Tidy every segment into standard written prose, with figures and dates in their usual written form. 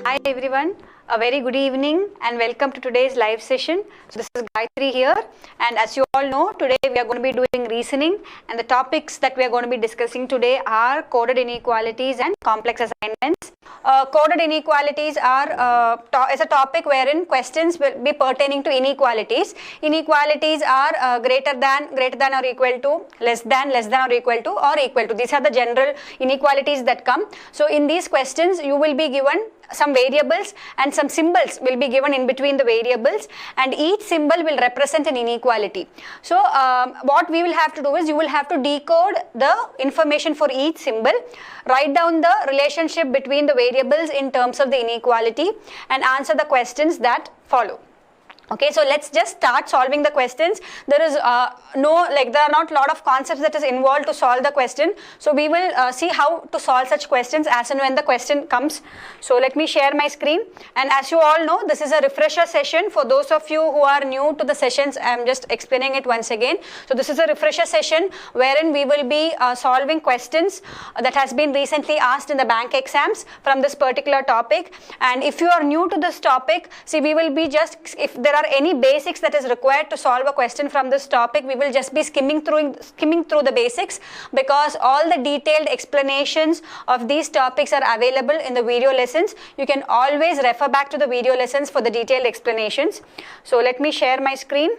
Hi everyone, a very good evening and welcome to today's live session. So this is Gayatri here, and as you all know, today we are going to be doing reasoning, and the topics that we are going to be discussing today are coded inequalities and complex assignments. Coded inequalities are is a topic wherein questions will be pertaining to inequalities. Inequalities are greater than or equal to, less than or equal to, or equal to. These are the general inequalities that come. So in these questions you will be given some variables and some symbols will be given in between the variables, and each symbol will represent an inequality. So what we will have to do is you will have to decode the information for each symbol, write down the relationship between the variables in terms of the inequality, and answer the questions that follow. Okay, so let's just start solving the questions. There is there are not a lot of concepts that is involved to solve the question. So we will see how to solve such questions as and when the question comes. So let me share my screen. And as you all know, this is a refresher session. For those of you who are new to the sessions, I am just explaining it once again. So this is a refresher session wherein we will be solving questions that has been recently asked in the bank exams from this particular topic. And if you are new to this topic, see, we will be just, if there are any basics that is required to solve a question from this topic, we will just be skimming through the basics, because all the detailed explanations of these topics are available in the video lessons. You can always refer back to the video lessons for the detailed explanations. So let me share my screen.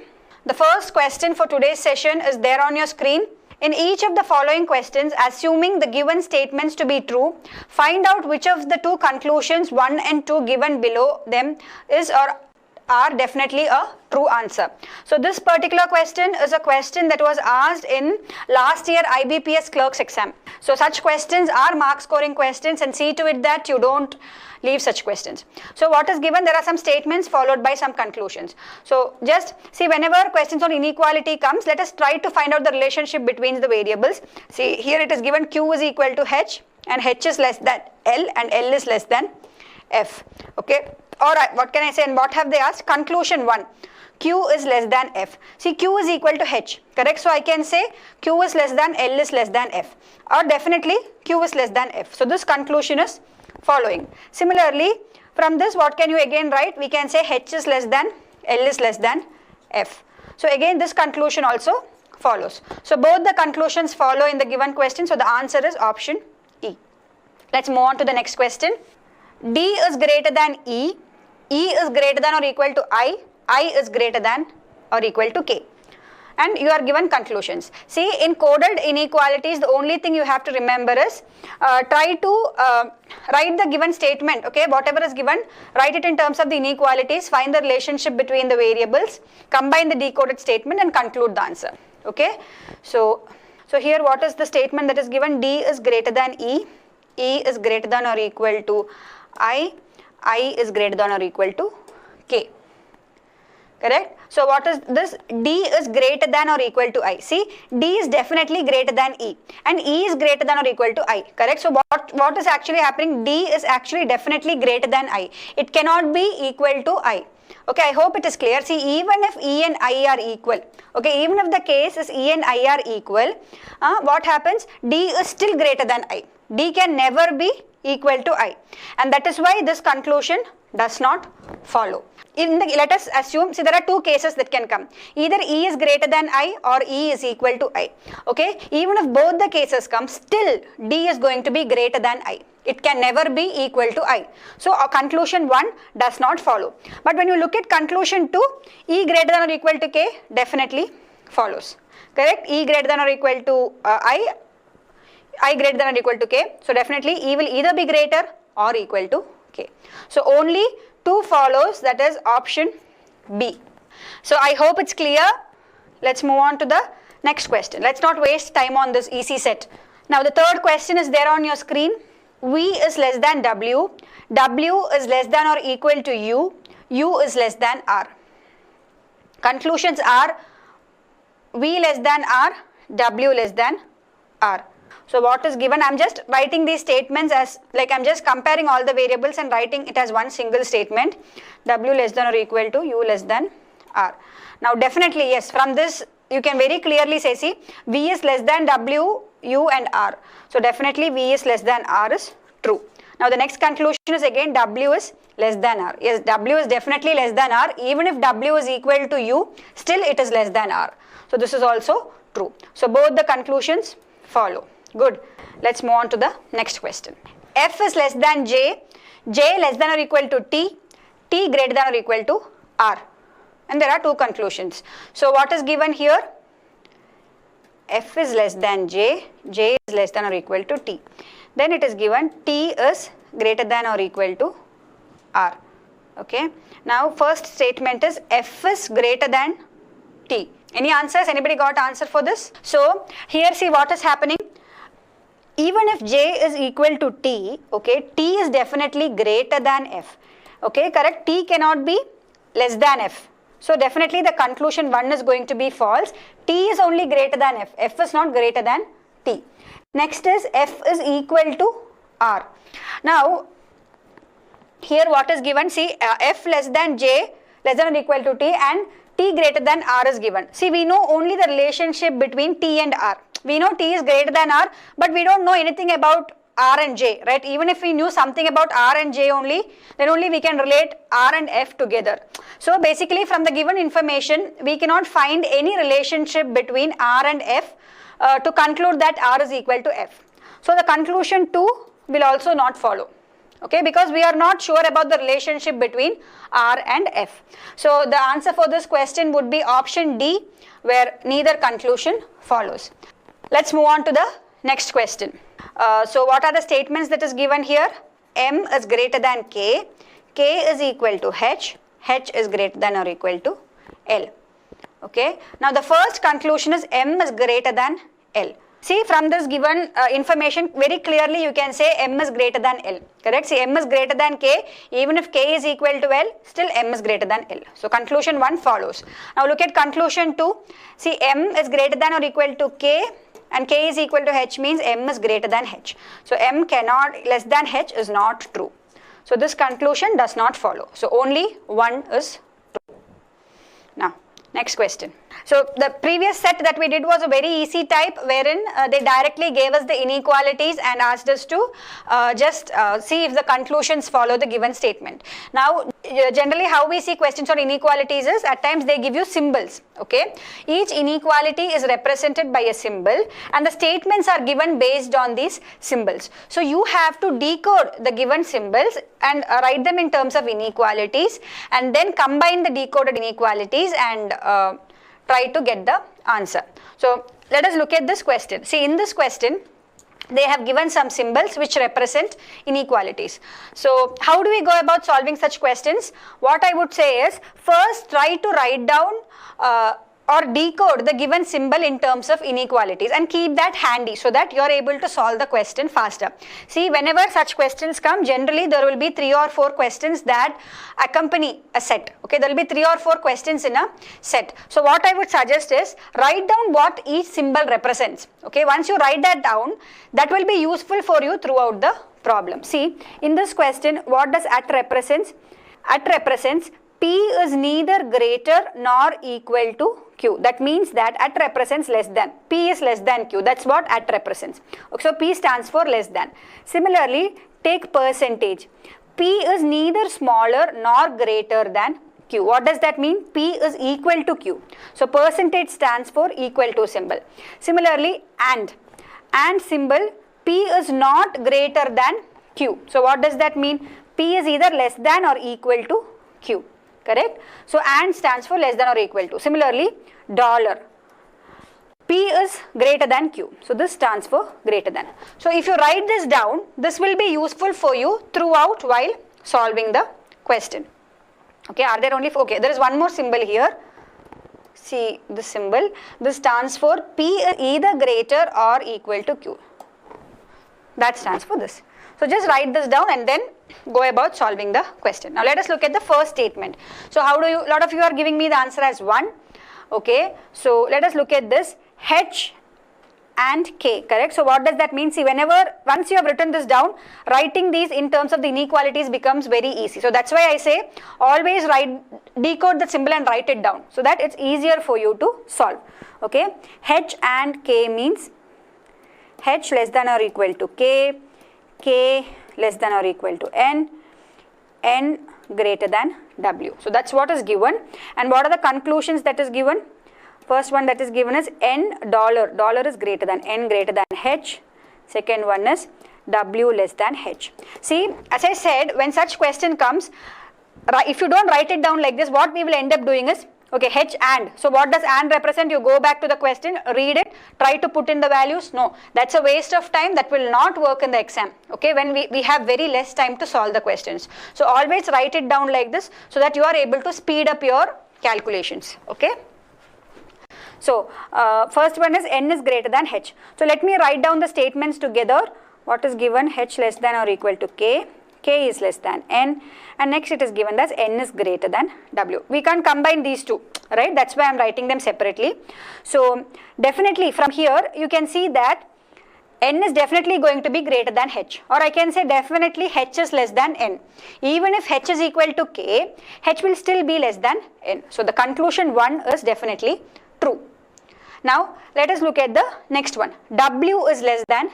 The first question for today's session is there on your screen. In each of the following questions, assuming the given statements to be true, find out which of the two conclusions 1 and 2 given below them is or are definitely a true answer. So this particular question is a question that was asked in last year IBPS clerks exam. So such questions are mark scoring questions, and see to it that you don't leave such questions. So what is given? There are some statements followed by some conclusions. So just see, whenever questions on inequality comes, let us try to find out the relationship between the variables. See, here it is given Q is equal to H, and H is less than L, and L is less than F. Okay. Alright, what can I say, and what have they asked? Conclusion 1, Q is less than F. See, Q is equal to H, correct? So I can say Q is less than, L is less than F, or definitely Q is less than F. So this conclusion is following. Similarly, from this, what can you again write? We can say H is less than, L is less than F. So again, this conclusion also follows. So both the conclusions follow in the given question. So the answer is option E. Let's move on to the next question. D is greater than E is greater than or equal to I is greater than or equal to K. And you are given conclusions. See, in coded inequalities, the only thing you have to remember is try to write the given statement, okay, whatever is given, write it in terms of the inequalities, find the relationship between the variables, combine the decoded statement and conclude the answer, okay. So here what is the statement that is given? D is greater than E is greater than or equal to I is greater than or equal to K, correct? So what is this? D is greater than or equal to I. See, D is definitely greater than E, and E is greater than or equal to I, correct? So what is actually happening? D is actually definitely greater than I. It cannot be equal to I. Okay, I hope it is clear. See, even if E and I are equal, okay, even if the case is E and I are equal, what happens? D is still greater than I. D can never be equal to I, and that is why this conclusion does not follow. Let us assume, see, there are two cases that can come. Either E is greater than I or E is equal to I. Okay, even if both the cases come, still D is going to be greater than I. It can never be equal to I. So conclusion 1 does not follow. But when you look at conclusion 2, E greater than or equal to K definitely follows. Correct? E greater than or equal to I greater than or equal to K. So definitely E will either be greater or equal to K. So only 2 follows, that is option B. So I hope it's clear. Let's move on to the next question. Let's not waste time on this easy set. Now the third question is there on your screen. V is less than W, W is less than or equal to U, U is less than R. Conclusions are V less than R, W less than R. So what is given? I'm just writing these statements as, like, I'm just comparing all the variables and writing it as one single statement. W less than or equal to U less than R. Now definitely yes, from this you can very clearly say, see, V is less than W, U and R. So definitely V is less than R is true. Now the next conclusion is again W is less than R. Yes, W is definitely less than R. Even if W is equal to U, still it is less than R. So this is also true. So both the conclusions follow. Good. Let's move on to the next question. F is less than J, J less than or equal to T, T greater than or equal to R. And there are two conclusions. So what is given here? F is less than J, J is less than or equal to T. Then it is given T is greater than or equal to R. Okay. Now first statement is F is greater than T. Any answers? Anybody got answer for this? So here see what is happening. Even if J is equal to T, okay, T is definitely greater than F. Okay, correct? T cannot be less than F. So definitely the conclusion 1 is going to be false. T is only greater than F. F is not greater than T. Next is F is equal to R. Now here what is given? See F less than J less than or equal to T and T greater than R is given. See, we know only the relationship between T and R. We know T is greater than R, but we don't know anything about R and J, right? Even if we knew something about R and J only, then only we can relate R and F together. So basically from the given information, we cannot find any relationship between R and F to conclude that R is equal to F. So the conclusion 2 will also not follow. Okay, because we are not sure about the relationship between R and F. So the answer for this question would be option D, where neither conclusion follows. Let's move on to the next question. So what are the statements that is given here? M is greater than K, K is equal to H, H is greater than or equal to L. Okay, now the first conclusion is M is greater than L. See, from this given information, very clearly you can say M is greater than L, correct? See, M is greater than K, even if K is equal to L, still M is greater than L. So conclusion 1 follows. Now look at conclusion 2. See, M is greater than or equal to K and K is equal to H means M is greater than H. So M cannot, less than H is not true. So this conclusion does not follow. So only 1 is true. Now, next question. So the previous set that we did was a very easy type wherein they directly gave us the inequalities and asked us to just see if the conclusions follow the given statement. Now generally how we see questions on inequalities is at times they give you symbols. Okay, each inequality is represented by a symbol and the statements are given based on these symbols. So you have to decode the given symbols and write them in terms of inequalities and then combine the decoded inequalities and try to get the answer. So let us look at this question. See, in this question they have given some symbols which represent inequalities. So how do we go about solving such questions? What I would say is first try to write down or decode the given symbol in terms of inequalities and keep that handy so that you are able to solve the question faster. See, whenever such questions come, generally there will be 3 or 4 questions that accompany a set. Okay, there will be 3 or 4 questions in a set. So what I would suggest is write down what each symbol represents. Okay, once you write that down, that will be useful for you throughout the problem. See, in this question, what does at represents? At represents P is neither greater nor equal to Q. That means that at represents less than. P is less than Q. That's what at represents. Okay, so P stands for less than. Similarly, take percentage. P is neither smaller nor greater than Q. What does that mean? P is equal to Q. So percentage stands for equal to symbol. Similarly, and symbol, P is not greater than Q. So what does that mean? P is either less than or equal to Q. Correct? So and stands for less than or equal to. Similarly, dollar. P is greater than Q. So this stands for greater than. So if you write this down, this will be useful for you throughout while solving the question. Okay, are there only, okay, there is one more symbol here. See this symbol. This stands for P is either greater or equal to Q. That stands for this. So just write this down and then go about solving the question. Now let us look at the first statement. So how do you, a lot of you are giving me the answer as 1. Okay, so let us look at this. H and K, correct? So what does that mean? See, once you have written this down, writing these in terms of the inequalities becomes very easy. So that's why I say always decode the symbol and write it down so that it's easier for you to solve. Okay, H and K means H less than or equal to K, K less than or equal to n, n greater than w. So that's what is given. And what are the conclusions that is given? First one that is given is n dollar is greater than n greater than h. Second one is w less than h. See, as I said, when such question comes, if you don't write it down like this, what we will end up doing is, okay, h and. So what does and represent? You go back to the question, read it, try to put in the values. No, that's a waste of time. That will not work in the exam. Okay, when we have very less time to solve the questions. So always write it down like this so that you are able to speed up your calculations. Okay. So first one is n is greater than h. So let me write down the statements together. What is given? H less than or equal to k. K is less than n, and next it is given that n is greater than w. We can't combine these two, right? That's why I'm writing them separately. So definitely from here you can see that n is definitely going to be greater than h, or I can say definitely h is less than n. Even if h is equal to k, h will still be less than n. So the conclusion 1 is definitely true. Now let us look at the next one. W is less than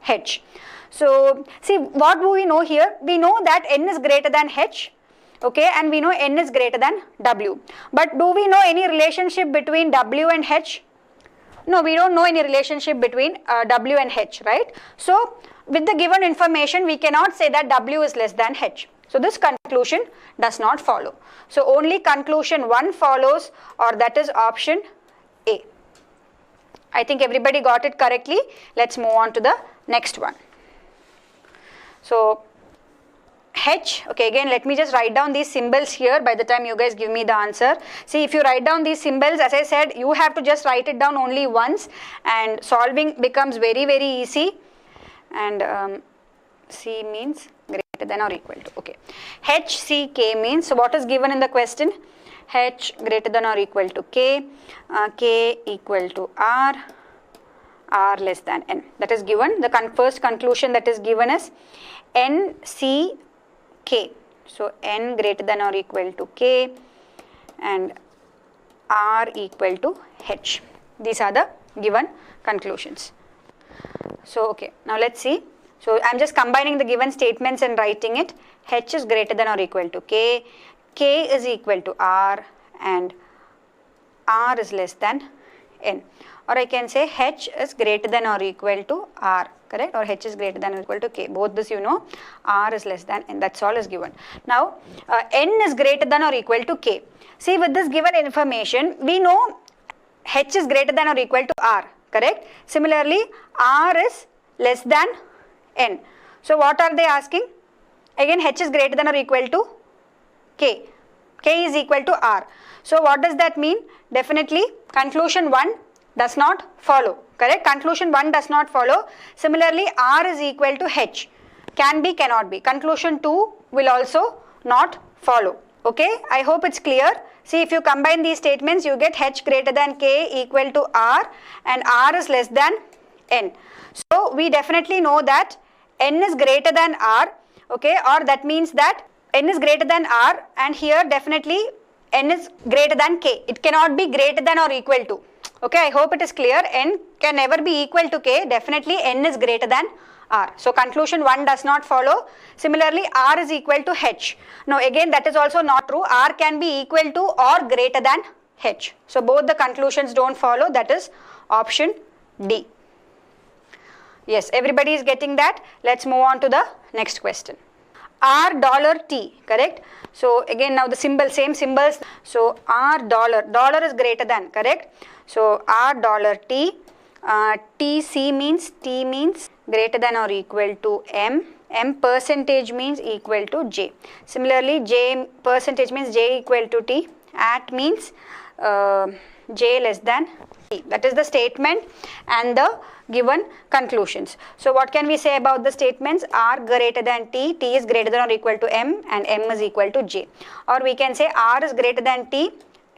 h. So see, what do we know here? We know that n is greater than h, okay, and we know n is greater than w. But do we know any relationship between w and h? No, we don't know any relationship between w and h, right? So with the given information, we cannot say that w is less than h. So this conclusion does not follow. So only conclusion 1 follows, or that is option A. I think everybody got it correctly. Let's move on to the next one. So h, okay, again let me just write down these symbols here by the time you guys give me the answer. See, if you write down these symbols, as I said, you have to just write it down only once and solving becomes very, very easy. And C means greater than or equal to, okay. H, C, K means, so what is given in the question? H greater than or equal to K, K equal to R, R less than N. That is given. The first conclusion that is given is N, C, K. So N greater than or equal to K and R equal to H. These are the given conclusions. So okay, now let's see. So I'm just combining the given statements and writing it. H is greater than or equal to K, K is equal to R, and R is less than N. Or I can say H is greater than or equal to R, correct? Or H is greater than or equal to K. Both this you know. R is less than N. That's all is given. Now N is greater than or equal to K. See, with this given information, we know H is greater than or equal to R, correct? Similarly, R is less than N. So what are they asking? Again, H is greater than or equal to K. K is equal to R. So what does that mean? Definitely conclusion 1 does not follow, correct? Conclusion 1 does not follow. Similarly, R is equal to H. Can be, cannot be. Conclusion 2 will also not follow. Okay, I hope it's clear. See, if you combine these statements, you get H greater than K equal to R and R is less than N. So we definitely know that N is greater than R, okay, or that means that N is greater than R, and here definitely N is greater than K. It cannot be greater than or equal to. Okay, I hope it is clear. N can never be equal to K. Definitely N is greater than R. So conclusion 1 does not follow. Similarly, R is equal to H. Now again, that is also not true. R can be equal to or greater than H. So both the conclusions don't follow. That is option D. Yes, everybody is getting that. Let's move on to the next question. $T, correct? So again, now the symbol, same symbols. So $, is greater than, correct? So $T, TC means, T means greater than or equal to M, M percentage means equal to J. Similarly, J percentage means J equal to T, at means J less than T. That is the statement and the given conclusions. So what can we say about the statements? R greater than T, T is greater than or equal to M, and M is equal to J. Or we can say R is greater than T,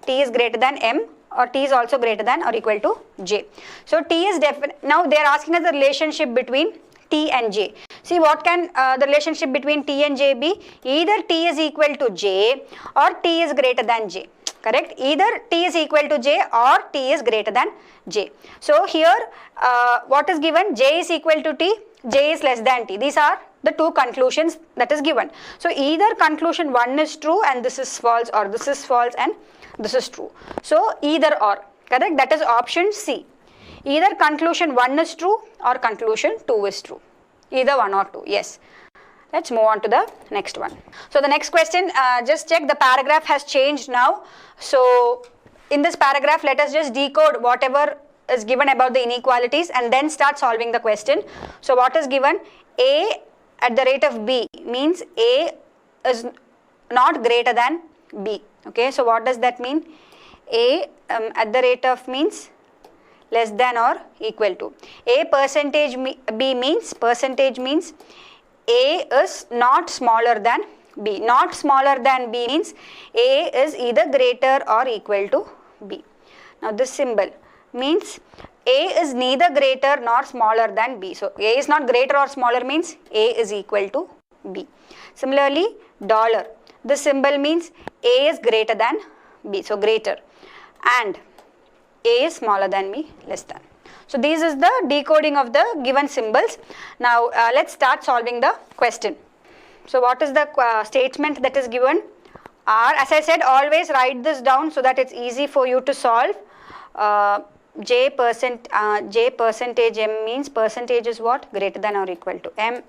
T is greater than M, or T is also greater than or equal to J. So T is definite. Now they are asking us the relationship between T and J. See, what can the relationship between T and J be? Either T is equal to J or T is greater than J. Correct? Either T is equal to J or T is greater than J. So here what is given? J is equal to T, J is less than T. These are the two conclusions that is given. So either conclusion 1 is true and this is false, or this is false and this is true. So either or, correct? That is option C. Either conclusion 1 is true or conclusion 2 is true. Either 1 or 2, yes. Let's move on to the next one. So the next question, just check the paragraph has changed now. So in this paragraph, let us just decode whatever is given about the inequalities and then start solving the question. So what is given? A at the rate of B means A is not greater than B. Okay, so what does that mean? A at the rate of means less than or equal to. A percentage B means A is not smaller than B. Not smaller than B means A is either greater or equal to B. Now this symbol means A is neither greater nor smaller than B. So A is not greater or smaller means A is equal to B. Similarly, dollar. This symbol means A is greater than B. So greater. And A is smaller than B, less than. So this is the decoding of the given symbols. Now let's start solving the question. So what is the statement that is given? R, as I said, always write this down so that it's easy for you to solve. J percentage M means percentage is what? Greater than or equal to M.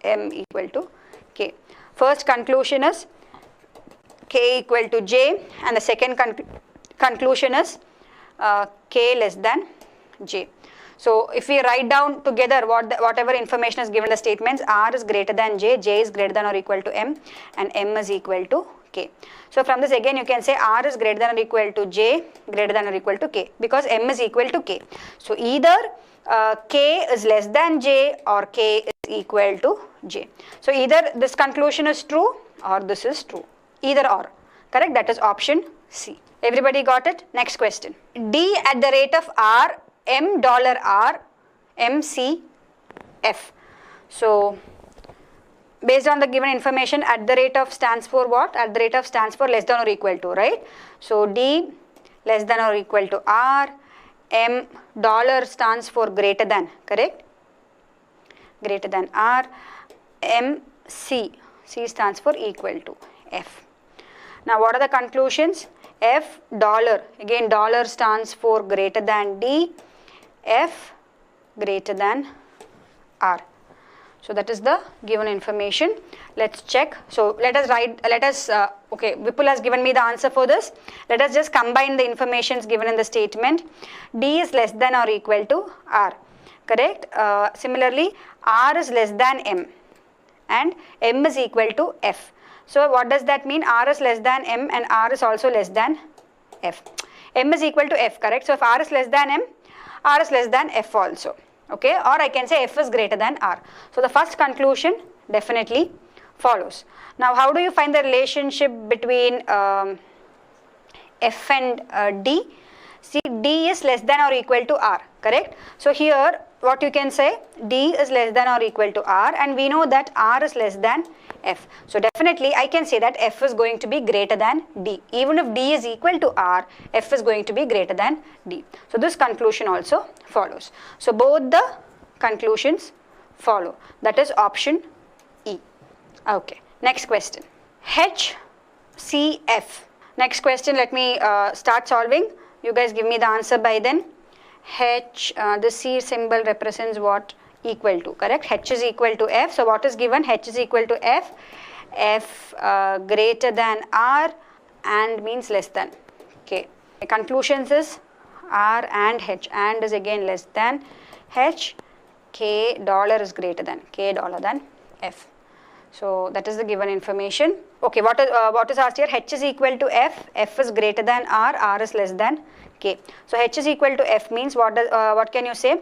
M equal to K. First conclusion is K equal to J, and the second conclusion is K less than J. So if we write down together whatever information is given in the statements, R is greater than J, J is greater than or equal to M, and M is equal to K. So from this again you can say R is greater than or equal to J, greater than or equal to K, because M is equal to K. So either K is less than J or K is equal to J. So either this conclusion is true or this is true. Either or, correct? That is option C. Everybody got it? Next question. D at the rate of R, M dollar R, M C F. So based on the given information, at the rate of stands for what? At the rate of stands for less than or equal to, right? So D less than or equal to R, M dollar stands for greater than, correct? Greater than R, M C, C stands for equal to F. Now what are the conclusions? F dollar, again dollar stands for greater than D, F greater than R. So that is the given information. Let's check. So okay, Vipul has given me the answer for this. Let us just combine the informations given in the statement. D is less than or equal to R, correct? Similarly, R is less than M and M is equal to F. So what does that mean? R is less than M and R is also less than F. M is equal to F, correct? So if R is less than M, R is less than F also. Okay, or I can say F is greater than R. So the first conclusion definitely follows. Now how do you find the relationship between F and D? See, D is less than or equal to R, correct? So here what you can say, D is less than or equal to R, and we know that R is less than F. So definitely I can say that F is going to be greater than D. Even if D is equal to R, F is going to be greater than D. So this conclusion also follows. So both the conclusions follow. That is option E. Okay, next question. H, C, F. Next question, let me start solving. You guys give me the answer by then. H, the C symbol represents what? Equal to, correct? H is equal to F. So what is given? H is equal to F. F greater than R and means less than. Okay. The conclusions is R and H. And is again less than H. K dollar is greater than. K dollar than F. So that is the given information. Okay, what is asked here? H is equal to F. F is greater than R. R is less than K. So H is equal to F means what can you say?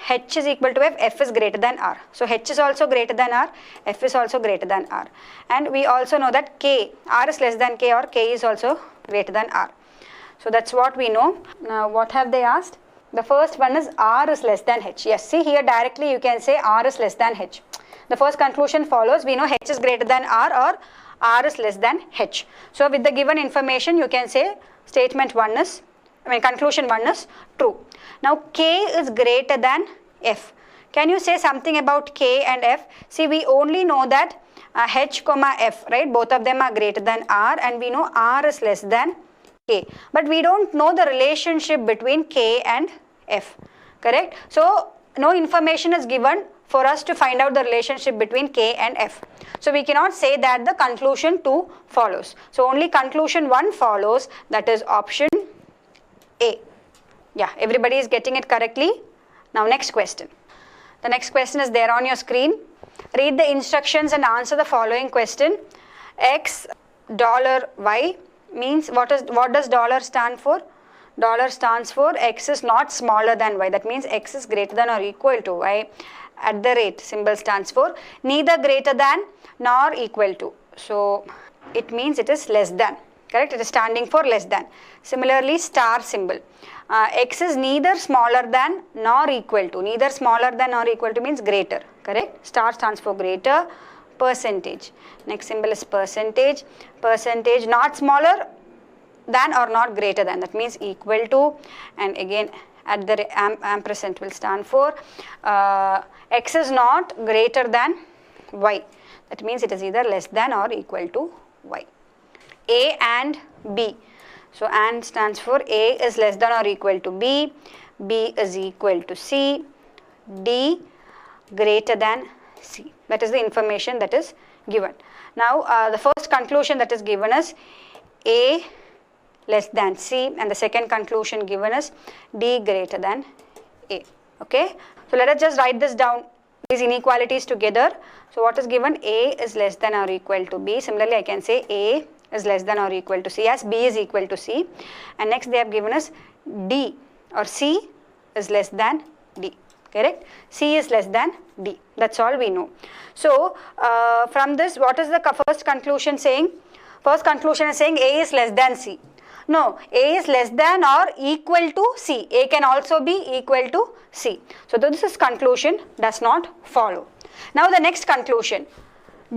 H is equal to F. F is greater than R. So H is also greater than R. F is also greater than R. And we also know that K, R is less than K, or K is also greater than R. So that's what we know. Now what have they asked? The first one is R is less than H. Yes, see here directly you can say R is less than H. The first conclusion follows. We know H is greater than R or R is less than H. So with the given information you can say statement 1 is, conclusion 1 is true. Now K is greater than F. Can you say something about K and F? See, we only know that H comma F, right? Both of them are greater than R, and we know R is less than K. But we don't know the relationship between K and F, correct? So, no information is given for us to find out the relationship between K and F. So, we cannot say that the conclusion 2 follows. So, only conclusion 1 follows, that is option A. Yeah, everybody is getting it correctly. Now, next question. The next question is there on your screen. Read the instructions and answer the following question. X $Y means what does dollar stand for? Dollar stands for X is not smaller than Y. That means X is greater than or equal to Y. At the rate symbol stands for neither greater than nor equal to. So it means it is less than. Correct? It is standing for less than. Similarly, star symbol. X is neither smaller than nor equal to. Neither smaller than nor equal to means greater. Correct? Star stands for greater. Percentage. Next symbol is percentage. Percentage not smaller than or not greater than. That means equal to. And again, at the ampersand will stand for X is not greater than Y. That means it is either less than or equal to Y. A and B. So, and stands for A is less than or equal to B, B is equal to C, D greater than C. That is the information that is given. Now, the first conclusion that is given is A less than C, and the second conclusion given is D greater than A. Okay. So, let us just write this down, these inequalities together. So, what is given? A is less than or equal to B. Similarly, I can say A is less than or equal to C as B is equal to C, and next they have given us D or C is less than D, correct? C is less than D, that's all we know. So, from this, what is the first conclusion saying? First conclusion is saying A is less than C. No, A is less than or equal to C. A can also be equal to C. So, this is conclusion does not follow. Now, the next conclusion.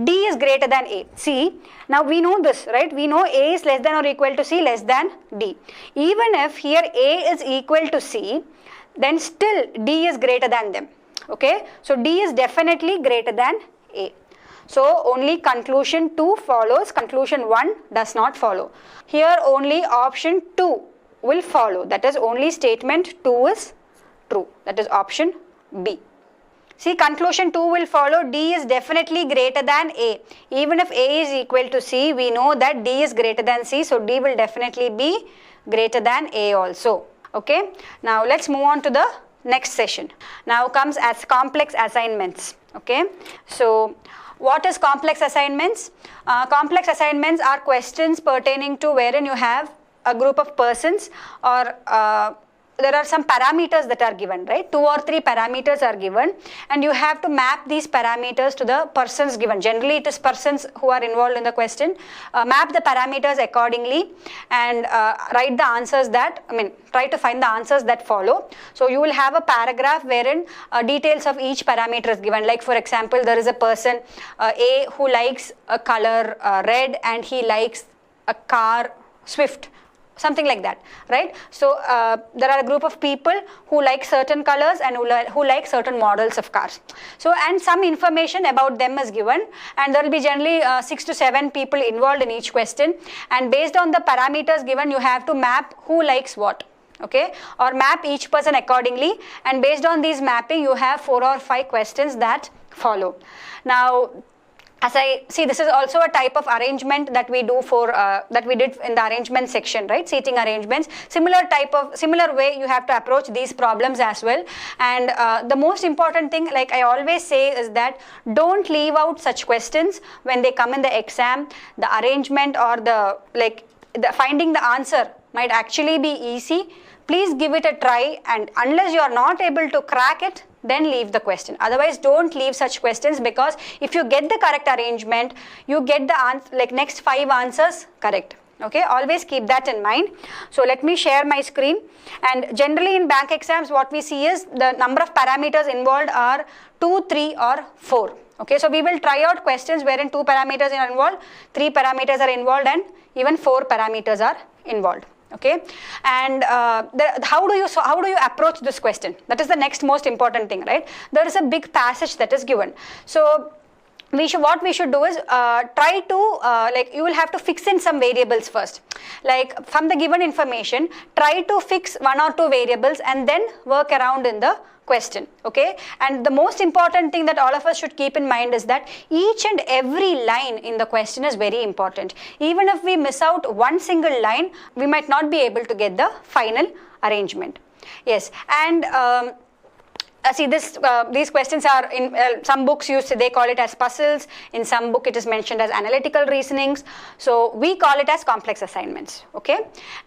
D is greater than A. See, now we know this, right? We know A is less than or equal to C less than D. Even if here A is equal to C, then still D is greater than them. Okay. So, D is definitely greater than A. So, only conclusion 2 follows, conclusion 1 does not follow. Here only option 2 will follow, that is only statement 2 is true, that is option B. See, conclusion 2 will follow, D is definitely greater than A. Even if A is equal to C, we know that D is greater than C, so D will definitely be greater than A also. Okay. Now, let's move on to the next session. Now comes as complex assignments. Okay. So, what is complex assignments? Complex assignments are questions pertaining to wherein you have a group of persons or there are some parameters that are given, right? 2 or 3 parameters are given, and you have to map these parameters to the persons given. Generally, it is persons who are involved in the question. Map the parameters accordingly and write the answers that, try to find the answers that follow. So, you will have a paragraph wherein details of each parameter is given. Like for example, there is a person A who likes a color red and he likes a car Swift. Something like that, right? So, there are a group of people who like certain colors and who like certain models of cars. So, and some information about them is given, and there will be generally 6 to 7 people involved in each question, and based on the parameters given, you have to map who likes what, okay, or map each person accordingly, and based on these mapping, you have 4 or 5 questions that follow. Now, as I see, this is also a type of arrangement that we do for that we did in the arrangement section, right? Seating arrangements. Similar way you have to approach these problems as well. And the most important thing, like I always say, is that don't leave out such questions when they come in the exam. The arrangement or the finding the answer might actually be easy. Please give it a try, and unless you are not able to crack it, then leave the question. Otherwise, don't leave such questions, because if you get the correct arrangement, you get the next 5 answers correct. Okay, always keep that in mind. So let me share my screen. And generally in bank exams, what we see is the number of parameters involved are 2, 3 or 4. Okay, so we will try out questions wherein 2 parameters are involved, 3 parameters are involved, and even 4 parameters are involved. Okay, and how do you approach this question? That is the next most important thing, right? There is a big passage that is given. So what we should do is try to like you will have to fix in some variables first. Like from the given information, try to fix 1 or 2 variables and then work around in the question. Okay, and the most important thing that all of us should keep in mind is that each and every line in the question is very important. Even if we miss out one single line, we might not be able to get the final arrangement. Yes, and see these questions are in some books they call it as puzzles. In some book it is mentioned as analytical reasonings. So we call it as complex assignments. Okay,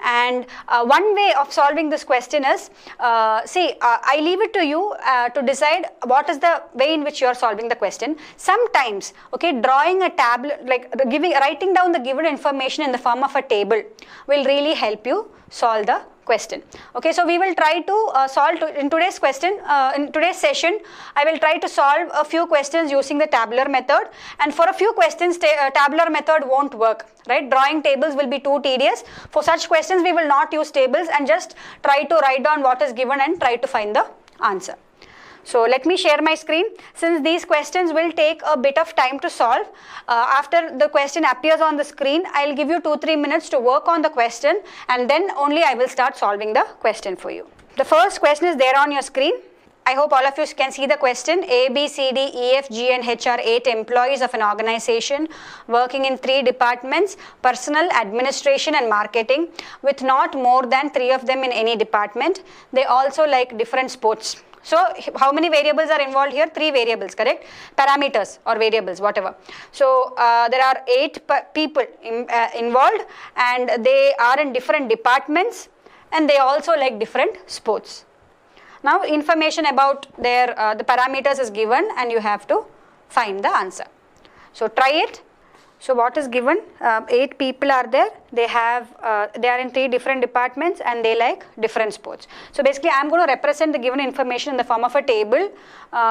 and one way of solving this question is I leave it to you to decide what is the way in which you are solving the question. Sometimes, okay, drawing a tablet, like writing down the given information in the form of a table will really help you solve the question. Okay, so we will try to solve in today's question, in today's session, I will try to solve a few questions using the tabular method, and for a few questions tabular method won't work, right? Drawing tables will be too tedious. For such questions we will not use tables and just try to write down what is given and try to find the answer. So let me share my screen. Since these questions will take a bit of time to solve, after the question appears on the screen, I will give you 2-3 minutes to work on the question, and then only I will start solving the question for you. The first question is there on your screen. I hope all of you can see the question. A, B, C, D, E, F, G and H are 8 employees of an organization working in 3 departments, personnel, administration and marketing, with not more than 3 of them in any department. They also like different sports. So how many variables are involved here? 3 variables, correct? Parameters or variables, whatever. So there are 8 people involved, and they are in different departments, and they also like different sports. Now information about their the parameters is given, and you have to find the answer. So try it. So what is given? 8 people are there. They are in 3 different departments and they like different sports. So basically I am going to represent the given information in the form of a table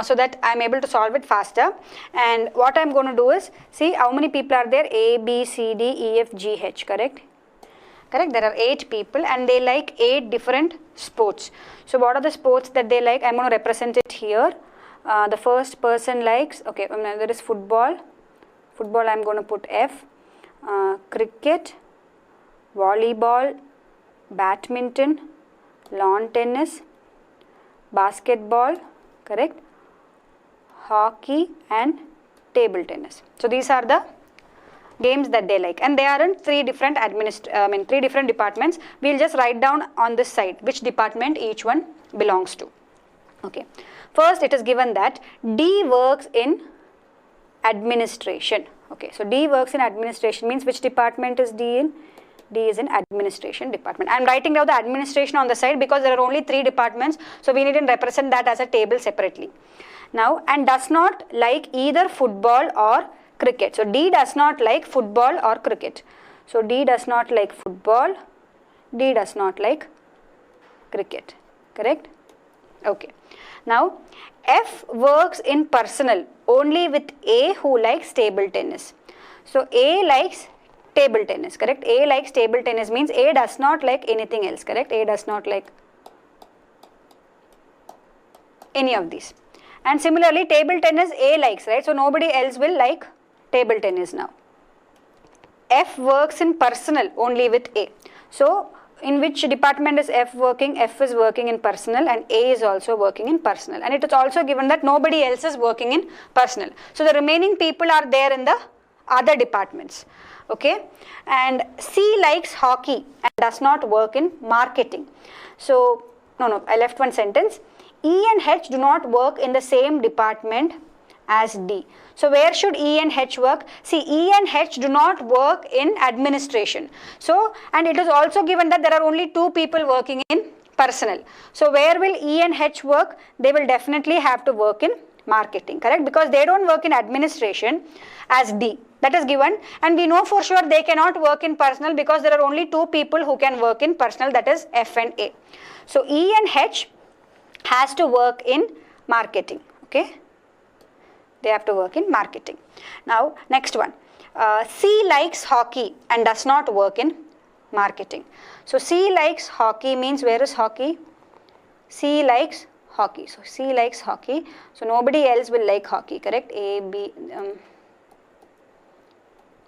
so that I am able to solve it faster. And what I am going to do is, see how many people are there? A, B, C, D, E, F, G, H, correct? Correct, there are 8 people and they like 8 different sports. So what are the sports that they like? I am going to represent it here. The first person likes, okay, there is football. Football I am going to put F, cricket, volleyball, badminton, lawn tennis, basketball, correct, hockey and table tennis. So these are the games that they like, and they are in 3 different 3 different departments. We will just write down on this side which department each one belongs to. Okay, first it is given that D works in administration. Okay, so D works in administration means which department is D in? D is in administration department. I am writing down the administration on the side because there are only 3 departments, so we need to represent that as a table separately. Now, and does not like either football or cricket. So D does not like football or cricket. So D does not like football, D does not like cricket, correct? Okay. Now F works in personnel only with A, who likes table tennis. So A likes table tennis, correct? A likes table tennis means A does not like anything else, correct? A does not like any of these. And similarly table tennis A likes, right? So nobody else will like table tennis now. F works in personnel only with A. So in which department is F working? F is working in personnel and A is also working in personnel, and it is also given that nobody else is working in personnel. So the remaining people are there in the other departments. Okay, and C likes hockey and does not work in marketing. So I left one sentence. E and H do not work in the same department as D. So where should E and H work? See, E and H do not work in administration. So, and it is also given that there are only 2 people working in personnel. So where will E and H work? They will definitely have to work in marketing, correct? Because they don't work in administration as D. That is given, and we know for sure they cannot work in personnel because there are only 2 people who can work in personnel, that is F and A. So E and H has to work in marketing, okay? They have to work in marketing. Now next one, C likes hockey and does not work in marketing. So C likes hockey means where is hockey? C likes hockey. So C likes hockey. So nobody else will like hockey, correct? A, B,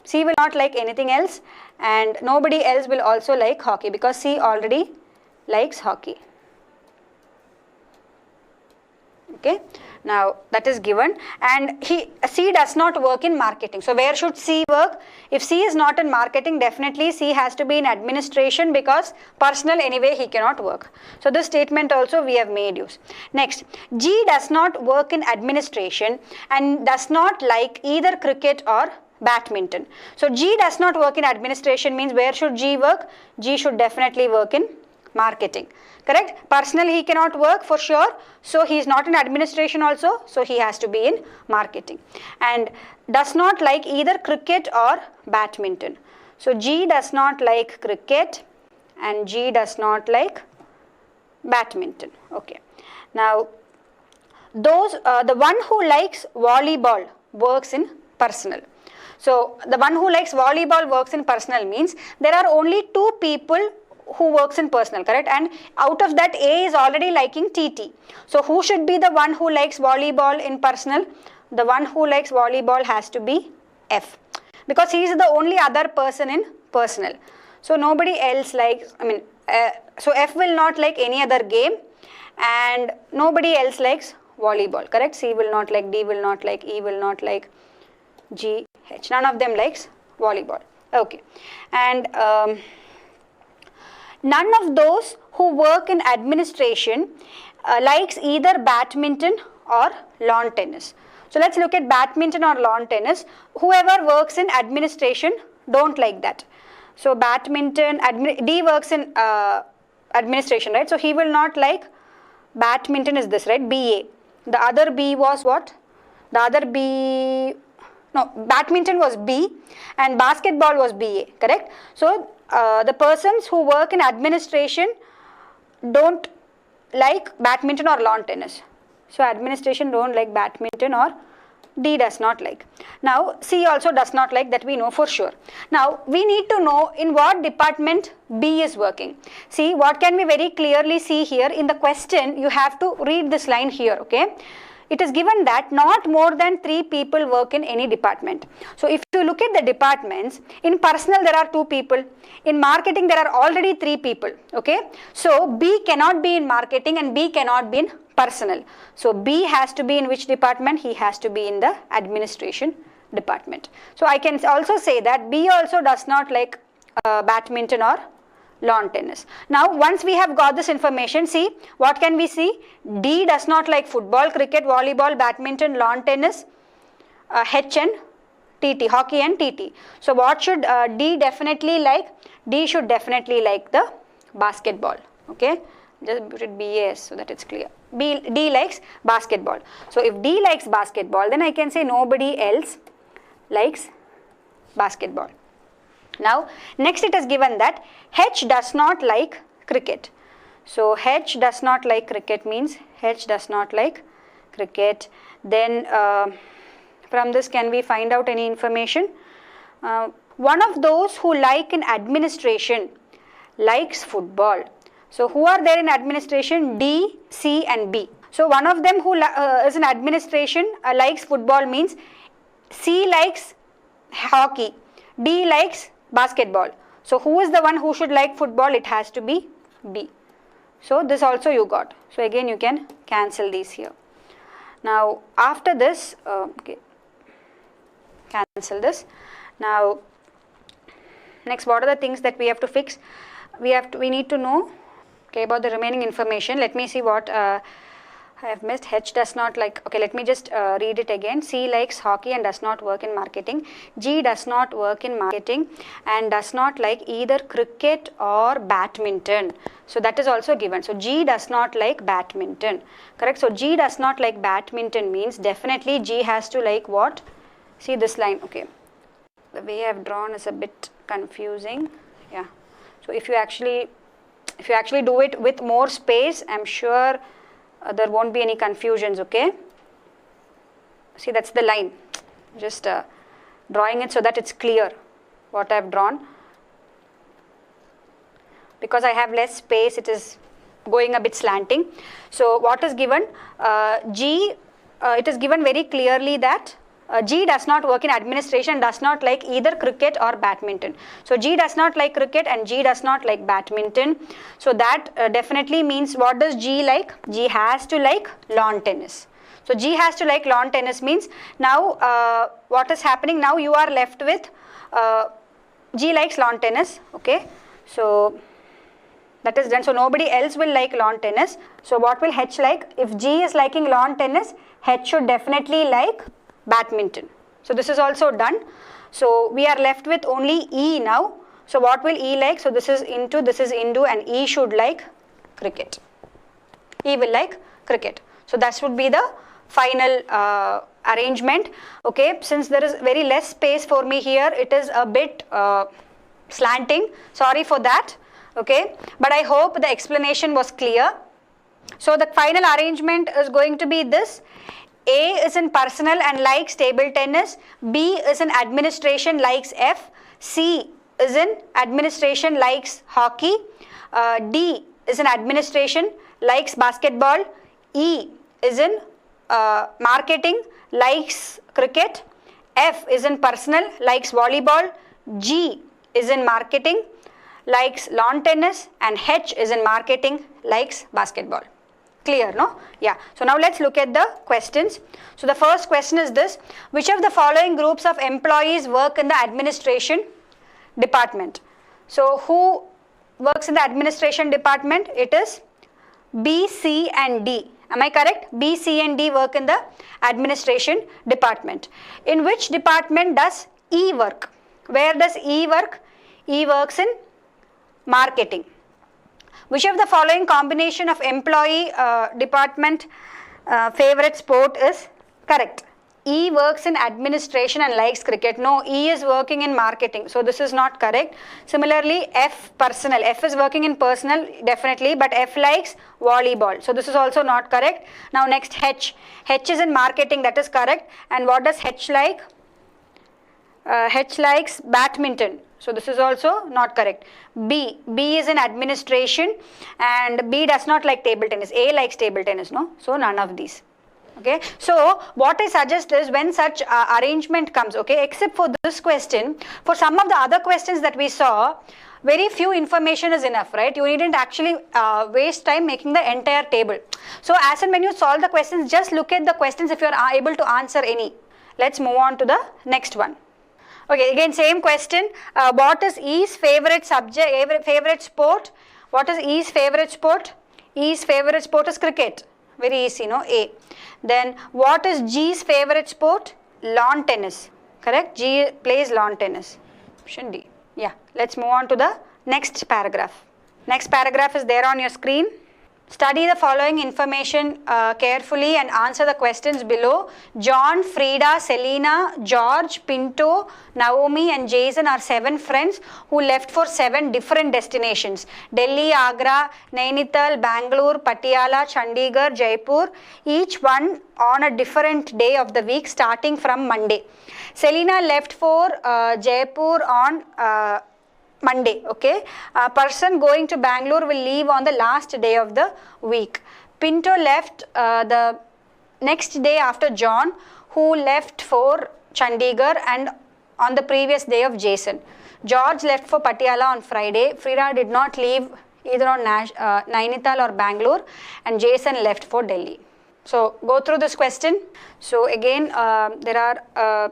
C will not like anything else, and nobody else will also like hockey because C already likes hockey. Okay, now that is given, and C does not work in marketing. So where should C work? If C is not in marketing, definitely C has to be in administration because personal anyway he cannot work. So this statement also we have made use. Next, G does not work in administration and does not like either cricket or badminton. So G does not work in administration means where should G work? G should definitely work in marketing. Correct? Personal he cannot work for sure, so he is not in administration also, so he has to be in marketing. And does not like either cricket or badminton. So G does not like cricket and G does not like badminton. Okay. Now the one who likes volleyball works in personal. So the one who likes volleyball works in personal means there are only 2 people who works in personal, correct? And out of that A is already liking TT. So who should be the one who likes volleyball in personal? The one who likes volleyball has to be F because he is the only other person in personal. So nobody else likes, so F will not like any other game and nobody else likes volleyball, correct? C will not like, D will not like, E will not like, G, H. None of them likes volleyball. Okay. And none of those who work in administration likes either badminton or lawn tennis. So let's look at badminton or lawn tennis. Whoever works in administration don't like that. So badminton, D works in administration, right? So he will not like badminton is this, right? BA. The other B was what? The other B, no, badminton was B and basketball was BA, correct? So the persons who work in administration don't like badminton or lawn tennis. So administration don't like badminton or D does not like. Now C also does not like, that we know for sure. Now we need to know in what department B is working. See, what can we very clearly see here in the question, you have to read this line here, okay? It is given that not more than 3 people work in any department. So if you look at the departments, in personal there are 2 people, in marketing there are already 3 people, okay? So B cannot be in marketing and B cannot be in personal. So B has to be in which department? He has to be in the administration department. So I can also say that B also does not like badminton or lawn tennis. Now once we have got this information, see what can we see? D does not like football, cricket, volleyball, badminton, lawn tennis, H and TT, hockey and TT. So what should D definitely like? D should definitely like the basketball, okay? Just put it BAS so that it's clear. D likes basketball. So if D likes basketball, then I can say nobody else likes basketball. Now next it is given that H does not like cricket. So H does not like cricket means H does not like cricket. Then from this can we find out any information? One of those who like in administration likes football. So who are there in administration? D, C and B. So one of them who is in administration likes football means C likes hockey, D likes basketball. So who is the one who should like football? It has to be B. So this also you got. So again you can cancel these here. Now after this, okay, cancel this. Now next, what are the things that we have to fix? We need to know, okay, about the remaining information. Let me see what I have missed. H does not like, okay, let me just read it again. C likes hockey and does not work in marketing. G does not work in marketing and does not like either cricket or badminton. So that is also given. So G does not like badminton, correct? So G does not like badminton means definitely G has to like what? See this line, okay. The way I have drawn is a bit confusing, yeah. So if you actually do it with more space, I'm sure there won't be any confusions, okay. See, that's the line. Just drawing it so that it's clear what I've drawn. because I have less space, it is going a bit slanting. So what is given? G, it is given very clearly that G does not work in administration, does not like either cricket or badminton. So G does not like cricket and G does not like badminton. So that definitely means, what does G like? G has to like lawn tennis. So G has to like lawn tennis means, now what is happening? Now you are left with G likes lawn tennis, okay. So that is done. So nobody else will like lawn tennis. So what will H like? If G is liking lawn tennis, H should definitely like badminton. So this is also done. So we are left with only E now. So what will E like? So this is into, and E should like cricket. E will like cricket. So that would be the final arrangement. Okay, since there is very less space for me here, it is a bit slanting. Sorry for that. Okay, but I hope the explanation was clear. So the final arrangement is going to be this. A is in personal and likes table tennis. B is in administration, likes F. C is in administration, likes hockey. D is in administration, likes basketball. E is in marketing, likes cricket. F is in personal, likes volleyball. G is in marketing, likes lawn tennis, and H is in marketing, likes basketball. Clear, no? Yeah. So now let's look at the questions. So the first question is this: which of the following groups of employees work in the administration department? So who works in the administration department? It is B, C and D. Am I correct? B, C and D work in the administration department. In which department does E work? Where does E work? E works in marketing. Which of the following combination of employee department favorite sport is correct? E works in administration and likes cricket. No, E is working in marketing. So this is not correct. Similarly, F personal. F is working in personal definitely, but F likes volleyball. So this is also not correct. Now next H. H is in marketing. That is correct. And what does H like? H likes badminton. So this is also not correct. B is in administration and B does not like table tennis. A likes table tennis, no? So none of these. Okay. So what I suggest is, when such arrangement comes, okay, except for this question, for some of the other questions that we saw, very few information is enough, right? You needn't actually waste time making the entire table. So as and when you solve the questions, just look at the questions if you are able to answer any. Let's move on to the next one. Okay, again same question. What is E's favorite subject, favorite sport? What is E's favorite sport? E's favorite sport is cricket. Very easy, no? A. Then what is G's favorite sport? Lawn tennis. Correct? G plays lawn tennis. Option D. Yeah. Let's move on to the next paragraph. Next paragraph is there on your screen. Study the following information carefully and answer the questions below. John, Frida, Selena, George, Pinto, Naomi and Jason are 7 friends who left for 7 different destinations. Delhi, Agra, Nainital, Bangalore, Patiala, Chandigarh, Jaipur, each one on a different day of the week starting from Monday. Selena left for Jaipur on Monday, okay. A person going to Bangalore will leave on the last day of the week. Pinto left the next day after John, who left for Chandigarh, and on the previous day of Jason. George left for Patiala on Friday. Frida did not leave either on Nainital or Bangalore, and Jason left for Delhi. So go through this question. So again, there are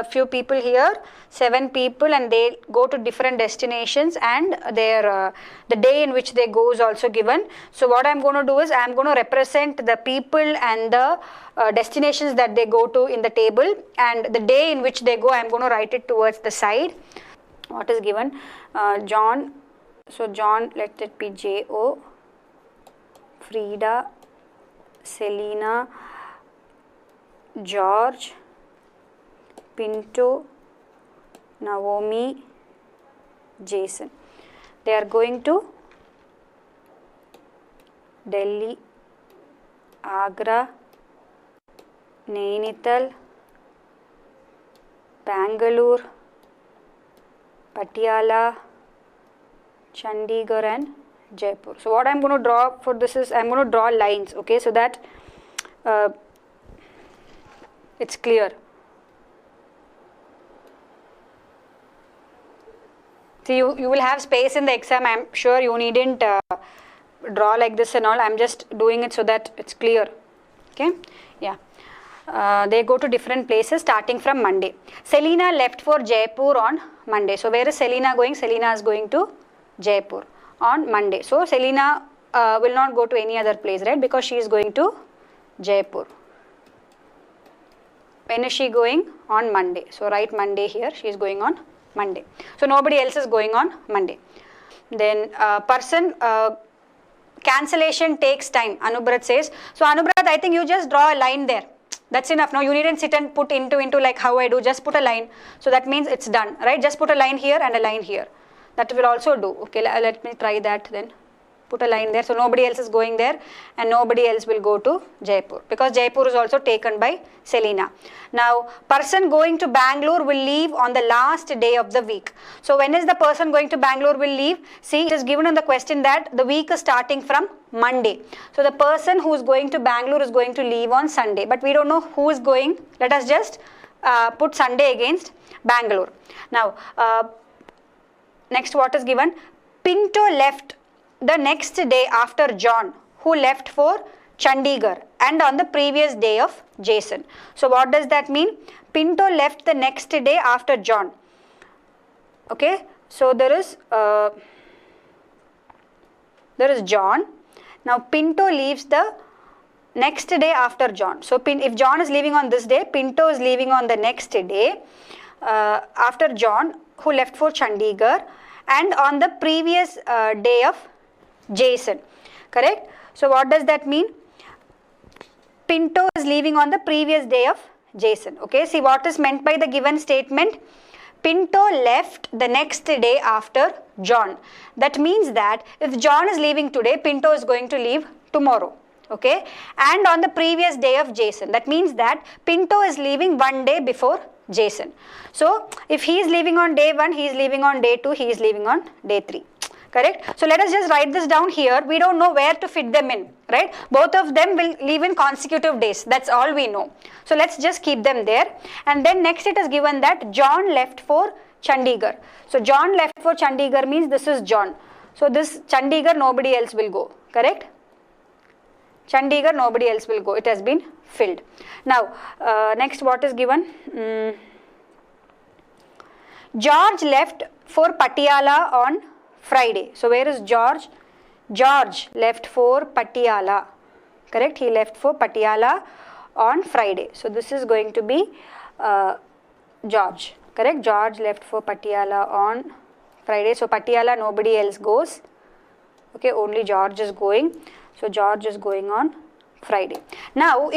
few people here, 7 people, and they go to different destinations, and their the day in which they go is also given. So what I'm going to do is, I'm going to represent the people and the destinations that they go to in the table, and the day in which they go, I'm going to write it towards the side. What is given? John. So John, let it be J-O. Frida, Selena, George, Pinto, Naomi, Jason. They are going to Delhi, Agra, Nainital, Bangalore, Patiala, Chandigarh and Jaipur. So what I'm going to draw for this is I'm going to draw lines, okay, so that it's clear. See, you will have space in the exam. I'm sure you needn't draw like this and all. I'm just doing it so that it's clear. Okay, yeah. They go to different places starting from Monday. Selena left for Jaipur on Monday. So where is Selena going? Selena is going to Jaipur on Monday. So Selena will not go to any other place, right? Because she is going to Jaipur. When is she going? On Monday. So write Monday here. She is going on Monday. So nobody else is going on Monday. Then cancellation takes time, Anubrat says. So Anubrat, I think you just draw a line there. That's enough. Now you needn't sit and put into like how I do. Just put a line. So that means it's done, right? Just put a line here and a line here. That will also do. Okay, let me try that then. Put a line there. So nobody else is going there and nobody else will go to Jaipur because Jaipur is also taken by Selena. Now, person going to Bangalore will leave on the last day of the week. So when is the person going to Bangalore will leave? See, it is given in the question that the week is starting from Monday. So the person who is going to Bangalore is going to leave on Sunday. But we don't know who is going. Let us just put Sunday against Bangalore. Now, next what is given? Pinto left the next day after John, who left for Chandigarh, and on the previous day of Jason. So what does that mean? Pinto left the next day after John. Okay, so there is John. Now Pinto leaves the next day after John. So if John is leaving on this day, Pinto is leaving on the next day after John, who left for Chandigarh, and on the previous day of Jason, correct? So what does that mean? Pinto is leaving on the previous day of Jason. Okay, see what is meant by the given statement? Pinto left the next day after John. That means that if John is leaving today, Pinto is going to leave tomorrow. Okay, and on the previous day of Jason. That means that Pinto is leaving one day before Jason. So if he is leaving on day 1, he is leaving on day 2, he is leaving on day 3. Correct? So let us just write this down here. We don't know where to fit them in, right? Both of them will leave in consecutive days. That's all we know. So let's just keep them there. And then next it is given that John left for Chandigarh. So John left for Chandigarh means this is John. So this Chandigarh nobody else will go. Correct? Chandigarh nobody else will go. It has been filled. Now next what is given? George left for Patiala on Friday. So where is George? George left for Patiala. Correct? He left for Patiala on Friday. So this is going to be George. Correct? George left for Patiala on Friday. So Patiala nobody else goes. Okay, only George is going. So George is going on Friday. Now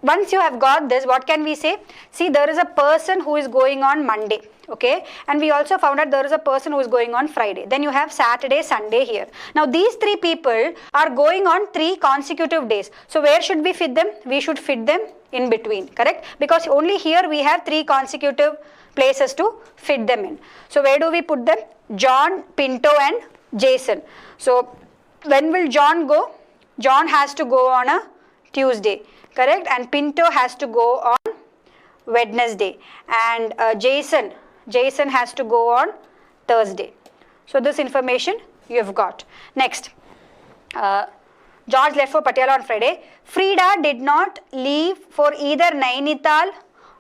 once you have got this, what can we say? See, there is a person who is going on Monday. Okay, and we also found out there is a person who is going on Friday. Then you have Saturday, Sunday here. Now these 3 people are going on 3 consecutive days. So where should we fit them? We should fit them in between, correct? Because only here we have 3 consecutive places to fit them in. So where do we put them? John, Pinto and Jason. So when will John go? John has to go on a Tuesday, correct? And Pinto has to go on Wednesday. And Jason has to go on Thursday. So this information you have got. Next, George left for Patiala on Friday. Frida did not leave for either Nainital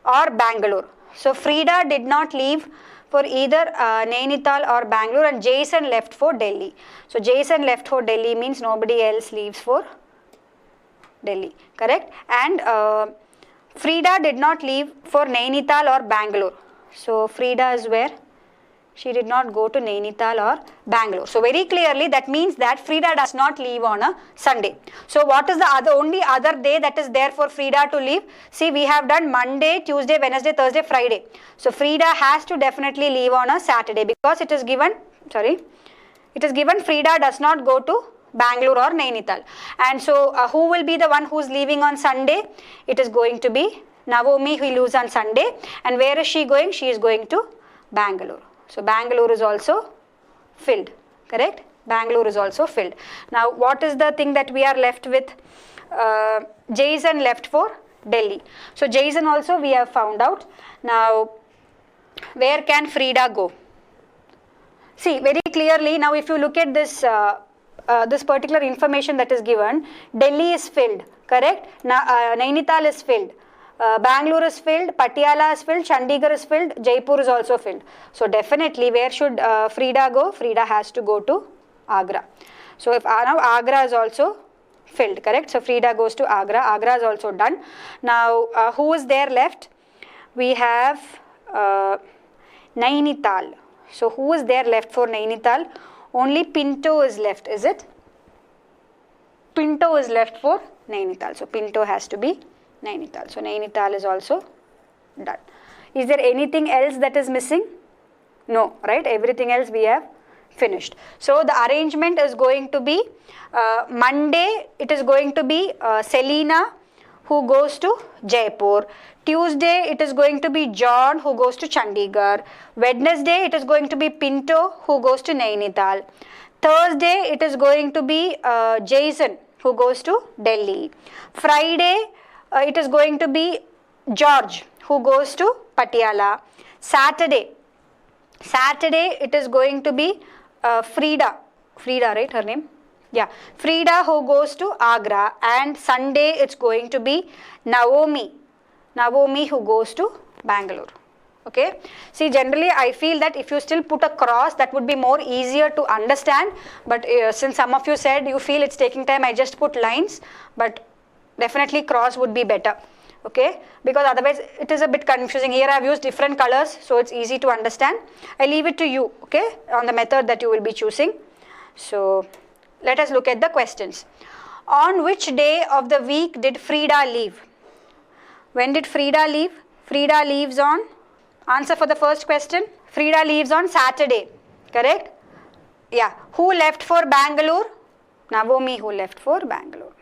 or Bangalore. So Frida did not leave for either Nainital or Bangalore, and Jason left for Delhi. So Jason left for Delhi means nobody else leaves for Delhi, correct? And Frida did not leave for Nainital or Bangalore. So Frida is where? She did not go to Nainital or Bangalore. So very clearly that means that Frida does not leave on a Sunday. So what is the only other day that is there for Frida to leave? See, we have done Monday, Tuesday, Wednesday, Thursday, Friday. So Frida has to definitely leave on a Saturday because it is given, Frida does not go to Bangalore or Nainital. And so who will be the one who is leaving on Sunday? It is going to be Navomi, who leaves on Sunday. And where is she going? She is going to Bangalore. So Bangalore is also filled, correct? Bangalore is also filled. Now what is the thing that we are left with? Jason left for Delhi. So Jason also we have found out. Now where can Frida go? See very clearly now if you look at this this particular information that is given, Delhi is filled, correct? Now Nainital is filled, Bangalore is filled, Patiala is filled, Chandigarh is filled, Jaipur is also filled. So definitely where should Frida go? Frida has to go to Agra. So if now Agra is also filled, correct? So Frida goes to Agra. Agra is also done. Now who is there left? We have Nainital. So who is there left for Nainital? Only Pinto is left, is it? Pinto is left for Nainital. So Pinto has to be Nainital. So Nainital is also done. Is there anything else that is missing? No, right? Everything else we have finished. So the arrangement is going to be Monday it is going to be Selena who goes to Jaipur. Tuesday it is going to be John who goes to Chandigarh. Wednesday it is going to be Pinto who goes to Nainital. Thursday it is going to be Jason who goes to Delhi. Friday it is going to be George who goes to Patiala. Saturday it is going to be Frida, right, her name? Yeah, Frida who goes to Agra, and Sunday it's going to be Naomi who goes to Bangalore. Okay, see generally I feel that if you still put a cross that would be more easier to understand, but since some of you said you feel it's taking time, I just put lines, but definitely cross would be better. Okay, because otherwise it is a bit confusing. Here I have used different colors so it's easy to understand. I leave it to you, okay, on the method that you will be choosing. So let us look at the questions. On which day of the week did Frida leave? When did Frida leave? Frida leaves on, answer for the first question, Frida leaves on Saturday, correct? Yeah, who left for Bangalore? Naomi who left for Bangalore.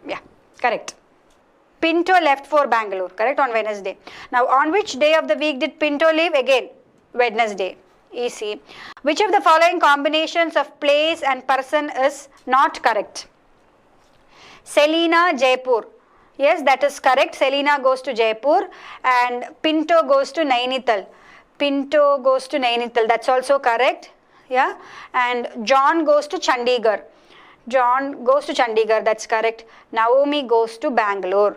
Yeah, correct. Pinto left for Bangalore, correct, on Wednesday. Now on which day of the week did Pinto leave? Again, Wednesday. Easy. Which of the following combinations of place and person is not correct? Selena, Jaipur. Yes, that is correct. Selena goes to Jaipur and Pinto goes to Nainital. Pinto goes to Nainital. That's also correct. Yeah. And John goes to Chandigarh. John goes to Chandigarh. That's correct. Naomi goes to Bangalore.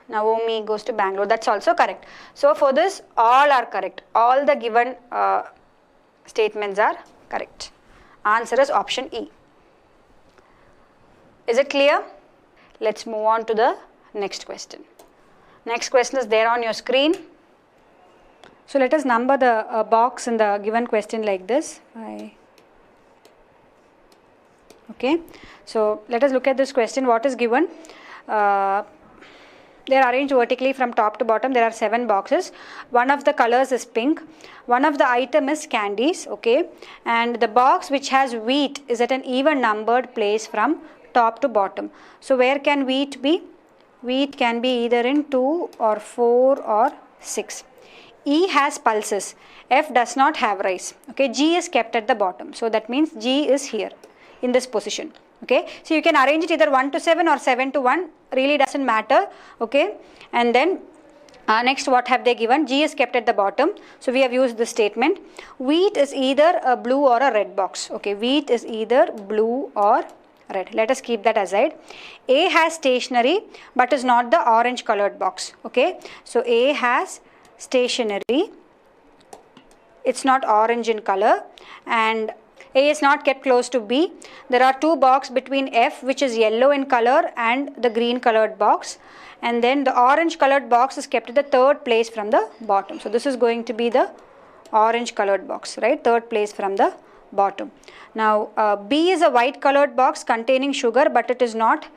Naomi goes to Bangalore. That's also correct. So for this, all are correct. All the given statements are correct. Answer is option E. Is it clear? Let's move on to the next question. Next question is there on your screen. So let us number the box in the given question like this. Okay. So let us look at this question. What is given? They are arranged vertically from top to bottom. There are 7 boxes. One of the colors is pink. One of the item is candies. Okay. And the box which has wheat is at an even numbered place from top to bottom. So where can wheat be? Wheat can be either in 2 or 4 or 6. E has pulses. F does not have rice. Okay. G is kept at the bottom. So that means G is here in this position. Okay. So you can arrange it either 1 to 7 or 7 to 1. Really doesn't matter. Okay. And then next what have they given? G is kept at the bottom. So we have used this statement. Wheat is either a blue or a red box. Okay. Wheat is either blue or red. Let us keep that aside. A has stationery but is not the orange colored box. Okay. So A has stationery. It's not orange in color, and A is not kept close to B. There are 2 boxes between F, which is yellow in color, and the green colored box, and then the orange colored box is kept at the 3rd place from the bottom. So this is going to be the orange colored box, right? 3rd place from the bottom. Now B is a white colored box containing sugar, but it is not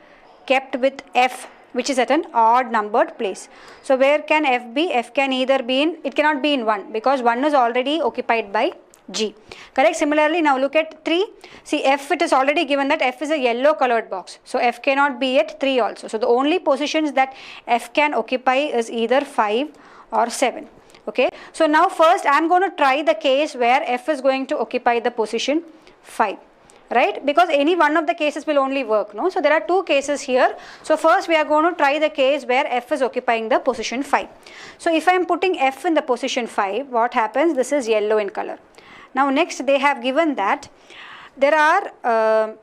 kept with F, which is at an odd numbered place. So where can F be? F can either be in, it cannot be in 1 because 1 is already occupied by G. Correct? Similarly, now look at 3. See, F, it is already given that F is a yellow colored box. So F cannot be at 3 also. So the only positions that F can occupy is either 5 or 7. Okay, so now first I am going to try the case where F is going to occupy the position 5. Right, because any one of the cases will only work, no? So there are two cases here. So first we are going to try the case where F is occupying the position 5. So if I am putting F in the position 5, what happens? This is yellow in color. Now next they have given that there are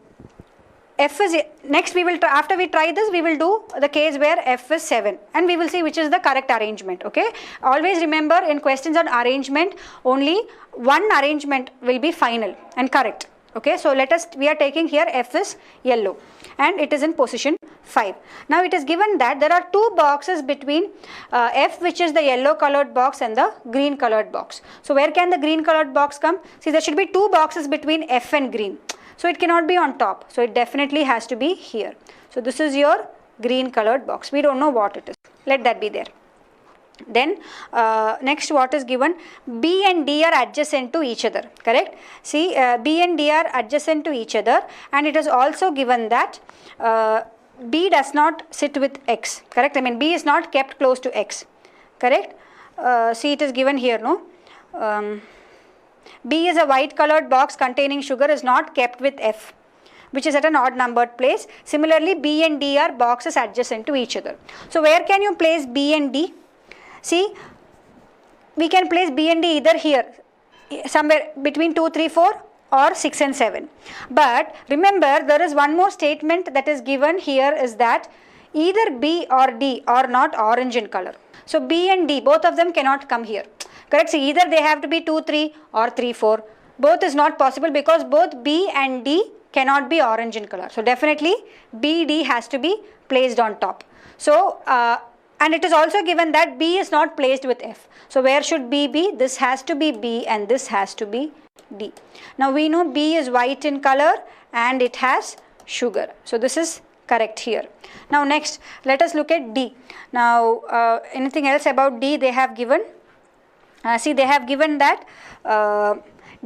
F is, next we will try, after we try this we will do the case where F is 7 and we will see which is the correct arrangement. Okay, always remember in questions on arrangement only one arrangement will be final and correct. Okay, so we are taking here F is yellow and it is in position 5. Now it is given that there are two boxes between F, which is the yellow colored box, and the green colored box. So where can the green colored box come? See, there should be two boxes between F and green. So it cannot be on top. So it definitely has to be here. So this is your green colored box. We don't know what it is. Let that be there. Then next what is given? B and D are adjacent to each other, correct? See, B and D are adjacent to each other, and it is also given that B does not sit with X, correct? I mean B is not kept close to X, correct? See, it is given here, no? B is a white colored box containing sugar, is not kept with F, which is at an odd numbered place. Similarly, B and D are boxes adjacent to each other. So where can you place B and D? See, we can place B and D either here, somewhere between 2, 3, 4 or 6 and 7. But remember, there is one more statement that is given here, is that either B or D are not orange in color. So B and D, both of them cannot come here. Correct? So either they have to be 2, 3 or 3, 4. Both is not possible because both B and D cannot be orange in color. So definitely B, D has to be placed on top. So and it is also given that B is not placed with F. So where should B be? This has to be B and this has to be D. Now we know B is white in color and it has sugar. So this is correct here. Now next, let us look at D. Now anything else about D they have given? See, they have given that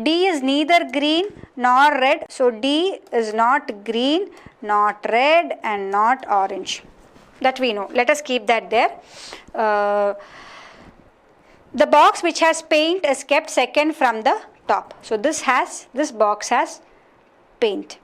D is neither green nor red. So D is not green, not red and not orange. That we know. Let us keep that there. The box which has paint is kept second from the top. So this box has paint.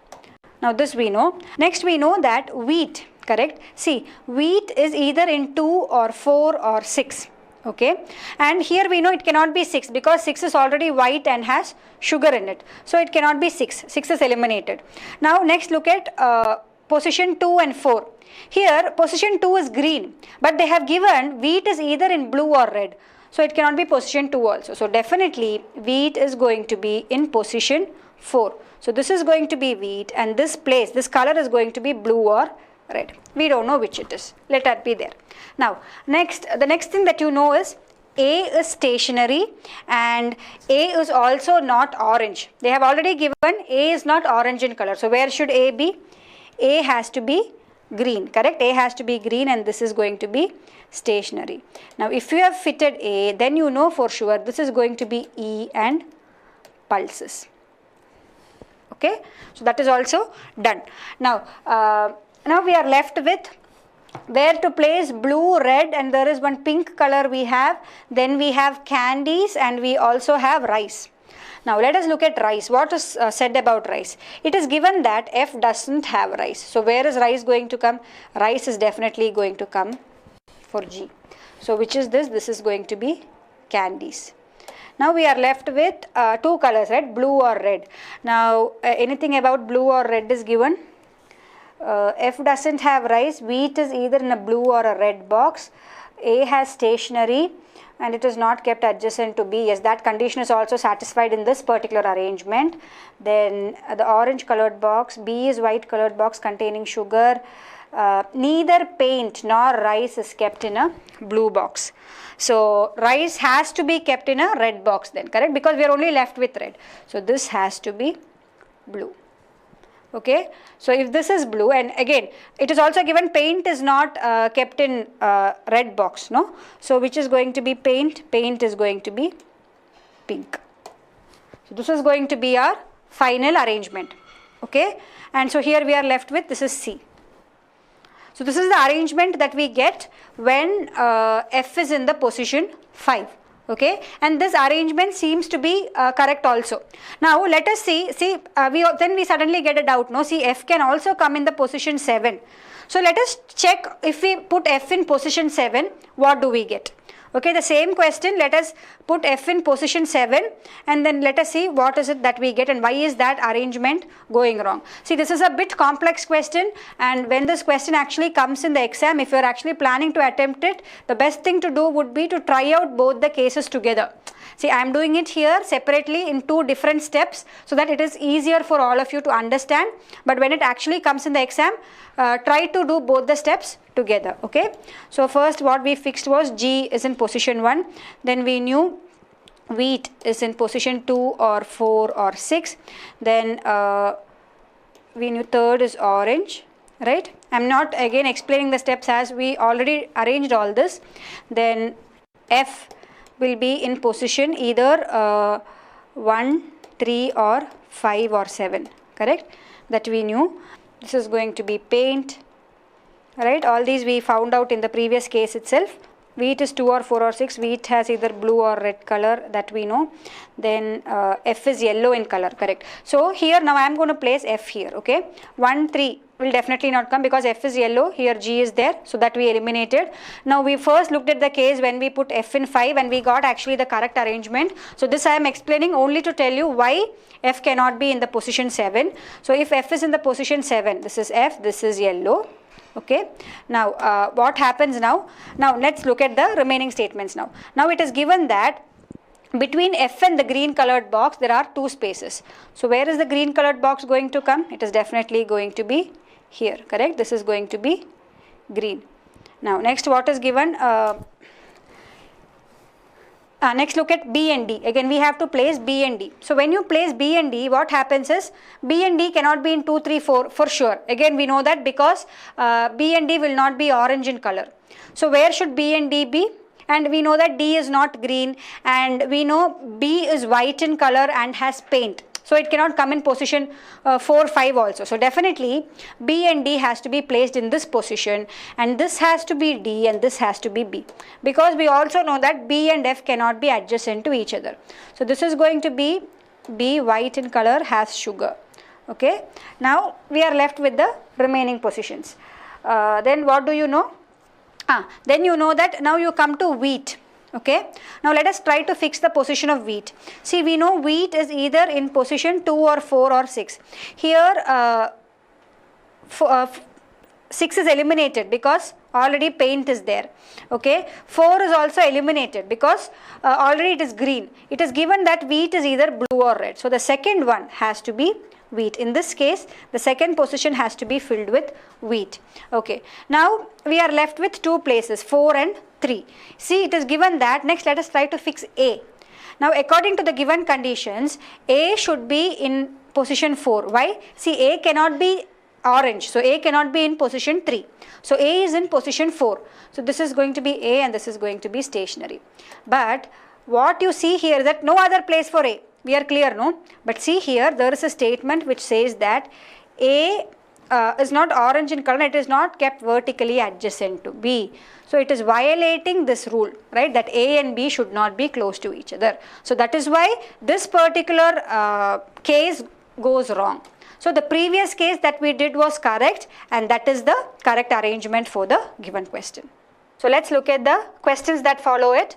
Now this we know. Next we know that wheat, correct? See, wheat is either in 2 or 4 or 6. Okay, and here we know it cannot be 6 because 6 is already white and has sugar in it. So it cannot be 6. 6 is eliminated. Now next look at position 2 and 4. Here position 2 is green, but they have given wheat is either in blue or red. So it cannot be position 2 also. So definitely wheat is going to be in position 4. So this is going to be wheat and this color is going to be blue or red. We don't know which it is. Let that be there. Now the next thing that you know is A is stationary and A is also not orange. They have already given A is not orange in color. So where should A be? A has to be green, correct? A has to be green and this is going to be stationary. Now if you have fitted A, then you know for sure this is going to be E and pulses. Okay, so that is also done. Now we are left with where to place blue, red, and there is one pink color we have. Then we have candies and we also have rice. Now let us look at rice. What is said about rice? It is given that F doesn't have rice. So where is rice going to come? Rice is definitely going to come for G. So which is this? This is going to be candies. Now we are left with two colors, right? Blue or red. Now anything about blue or red is given. F doesn't have rice. Wheat is either in a blue or a red box. A has stationery and it is not kept adjacent to B. Yes, that condition is also satisfied in this particular arrangement. Then the orange colored box, B is white colored box containing sugar. Neither paint nor rice is kept in a blue box. So rice has to be kept in a red box then, correct? Because we are only left with red. So this has to be blue. Okay, so if this is blue, and again it is also given paint is not kept in red box, no? So which is going to be paint? Paint is going to be pink. So this is going to be our final arrangement. Okay, and so here we are left with, this is C. So this is the arrangement that we get when F is in the position 5. okay, and this arrangement seems to be correct also. Now let us see, then we suddenly get a doubt, no, see F can also come in the position 7. So let us check, if we put F in position 7, what do we get? Okay, the same question, let us put F in position 7 and then let us see what is it that we get and why is that arrangement going wrong. See, this is a bit complex question, and when this question actually comes in the exam, if you are actually planning to attempt it, the best thing to do would be to try out both the cases together. See, I am doing it here separately in 2 different steps so that it is easier for all of you to understand, but when it actually comes in the exam, try to do both the steps together, okay. So first what we fixed was G is in position 1, then we knew wheat is in position 2 or 4 or 6, then we knew third is orange, right. I am not again explaining the steps as we already arranged all this. Then F will be in position either 1, 3 or 5 or 7, correct, that we knew. This is going to be paint, right, all these we found out in the previous case itself. Wheat is 2 or 4 or 6, wheat has either blue or red color, that we know. Then F is yellow in color, correct. So here now I am going to place F here, okay. 1, 3 will definitely not come because F is yellow, here G is there, so that we eliminated. Now we first looked at the case when we put F in 5 and we got actually the correct arrangement. So this I am explaining only to tell you why F cannot be in the position 7. So if F is in the position 7, this is F, this is yellow, okay. Now what happens now? Now let's look at the remaining statements now. Now it is given that between F and the green colored box there are 2 spaces. So where is the green colored box going to come? It is definitely going to be here, correct. This is going to be green. Now next what is given? Next look at B and D. Again we have to place B and D. So when you place B and D, what happens is B and D cannot be in 2, 3, 4 for sure. Again we know that because B and D will not be orange in color. So where should B and D be? And we know that D is not green, and we know B is white in color and has paint. So it cannot come in position 4, 5 also. So definitely B and D has to be placed in this position, and this has to be D and this has to be B, because we also know that B and F cannot be adjacent to each other. So this is going to be B, white in color, has sugar, okay. Now we are left with the remaining positions. Then what do you know? Then you know that now you come to wheat. Okay, now let us try to fix the position of wheat. See, we know wheat is either in position 2 or 4 or 6. Here 6 is eliminated because already paint is there. Okay, 4 is also eliminated because already it is green. It is given that wheat is either blue or red. So the second one has to be wheat. In this case, the second position has to be filled with wheat. Okay, now we are left with 2 places, 4 and 3. See, it is given that. Next let us try to fix A. Now according to the given conditions, A should be in position 4. Why? See, A cannot be orange, so A cannot be in position 3. So A is in position 4. So this is going to be A and this is going to be stationary. But what you see here is that no other place for A. We are clear, no? But see here, there is a statement which says that A is not orange in color, it is not kept vertically adjacent to B. So it is violating this rule, right, that A and B should not be close to each other. So that is why this particular case goes wrong. So the previous case that we did was correct, and that is the correct arrangement for the given question. So let's look at the questions that follow it.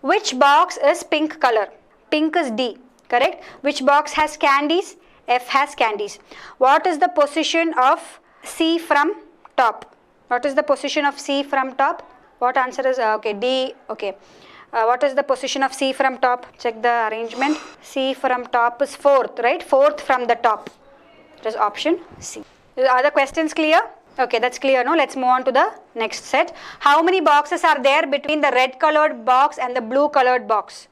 Which box is pink color? Pink is D, correct. Which box has candies? F has candies. What is the position of C from top? What is the position of C from top? What answer is, okay, D, okay. What is the position of C from top? Check the arrangement. C from top is 4th, right? 4th from the top. It is option C. Are the questions clear? Okay, that's clear, no? Let's move on to the next set. How many boxes are there between the red colored box and the blue colored box?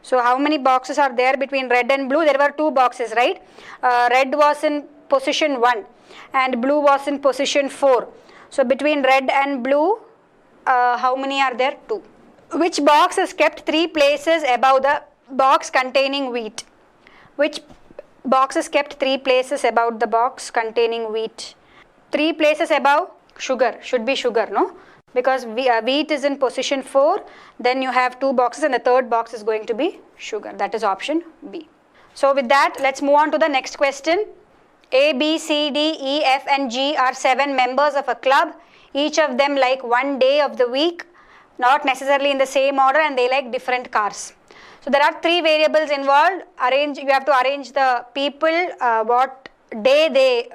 So how many boxes are there between red and blue? There were 2 boxes, right? Red was in position 1 and blue was in position 4. So between red and blue, how many are there? 2. Which box is kept 3 places above the box containing wheat? Which box is kept 3 places above the box containing wheat? 3 places above sugar, should be sugar, no? because wheat is in position 4, then you have 2 boxes and the third box is going to be sugar. That is option B. So with that, let's move on to the next question. A, B, C, D, E, F and G are 7 members of a club. Each of them like one day of the week, not necessarily in the same order, and they like different cars. So there are 3 variables involved. You have to arrange the people, what day they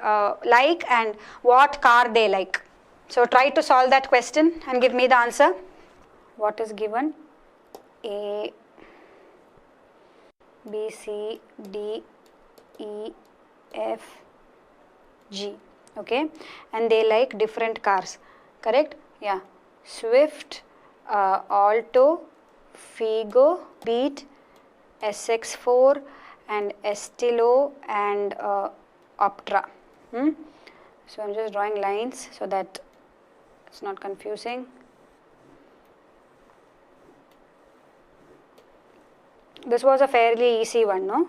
like and what car they like. So try to solve that question and give me the answer. What is given? A, B, C, D, E, F, G. Okay, and they like different cars, correct? Yeah, Swift, Alto, Figo, Beat, SX4 and Estilo and Optra. So I'm just drawing lines so that it's not confusing. This was a fairly easy one, no?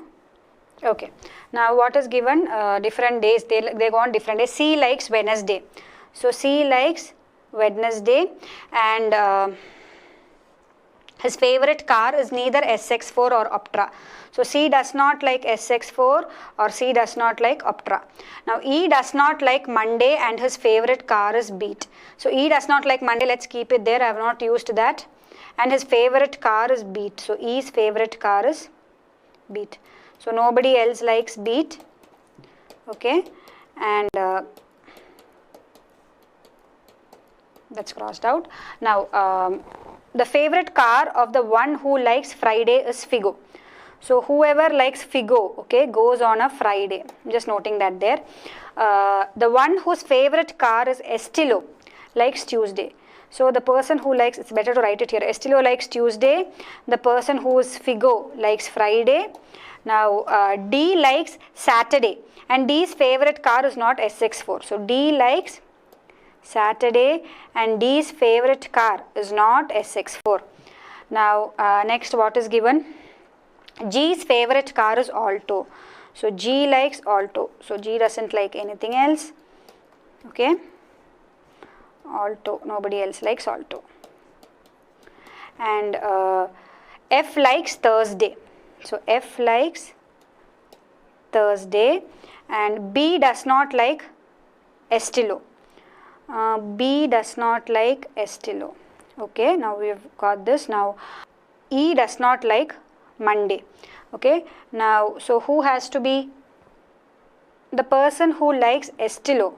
Okay. Now what is given? Different days. They go on different days. C likes Wednesday. So C likes Wednesday, and his favorite car is neither SX4 or Optra. So C does not like SX4 or C does not like Optra. Now E does not like Monday and his favorite car is Beat. So E does not like Monday. Let's keep it there. I have not used that. And his favorite car is Beat. So E's favorite car is Beat. So nobody else likes Beat. Okay. And that's crossed out. Now the favorite car of the one who likes Friday is Figo. So whoever likes Figo, okay, goes on a Friday. I'm just noting that there. The one whose favorite car is Estilo likes Tuesday. So the person who likes, it's better to write it here, Estilo likes Tuesday. The person who is Figo likes Friday. Now D likes Saturday, and D's favorite car is not SX4. So D likes Saturday and D's favorite car is not SX4. Now next, what is given? G's favorite car is Alto. So G likes Alto. So G doesn't like anything else. Okay. Alto. Nobody else likes Alto. And F likes Thursday. So F likes Thursday, and B does not like Estilo. B does not like Estilo. Okay, now we've got this. Now E does not like Monday. Okay, now so who has to be? The person who likes Estilo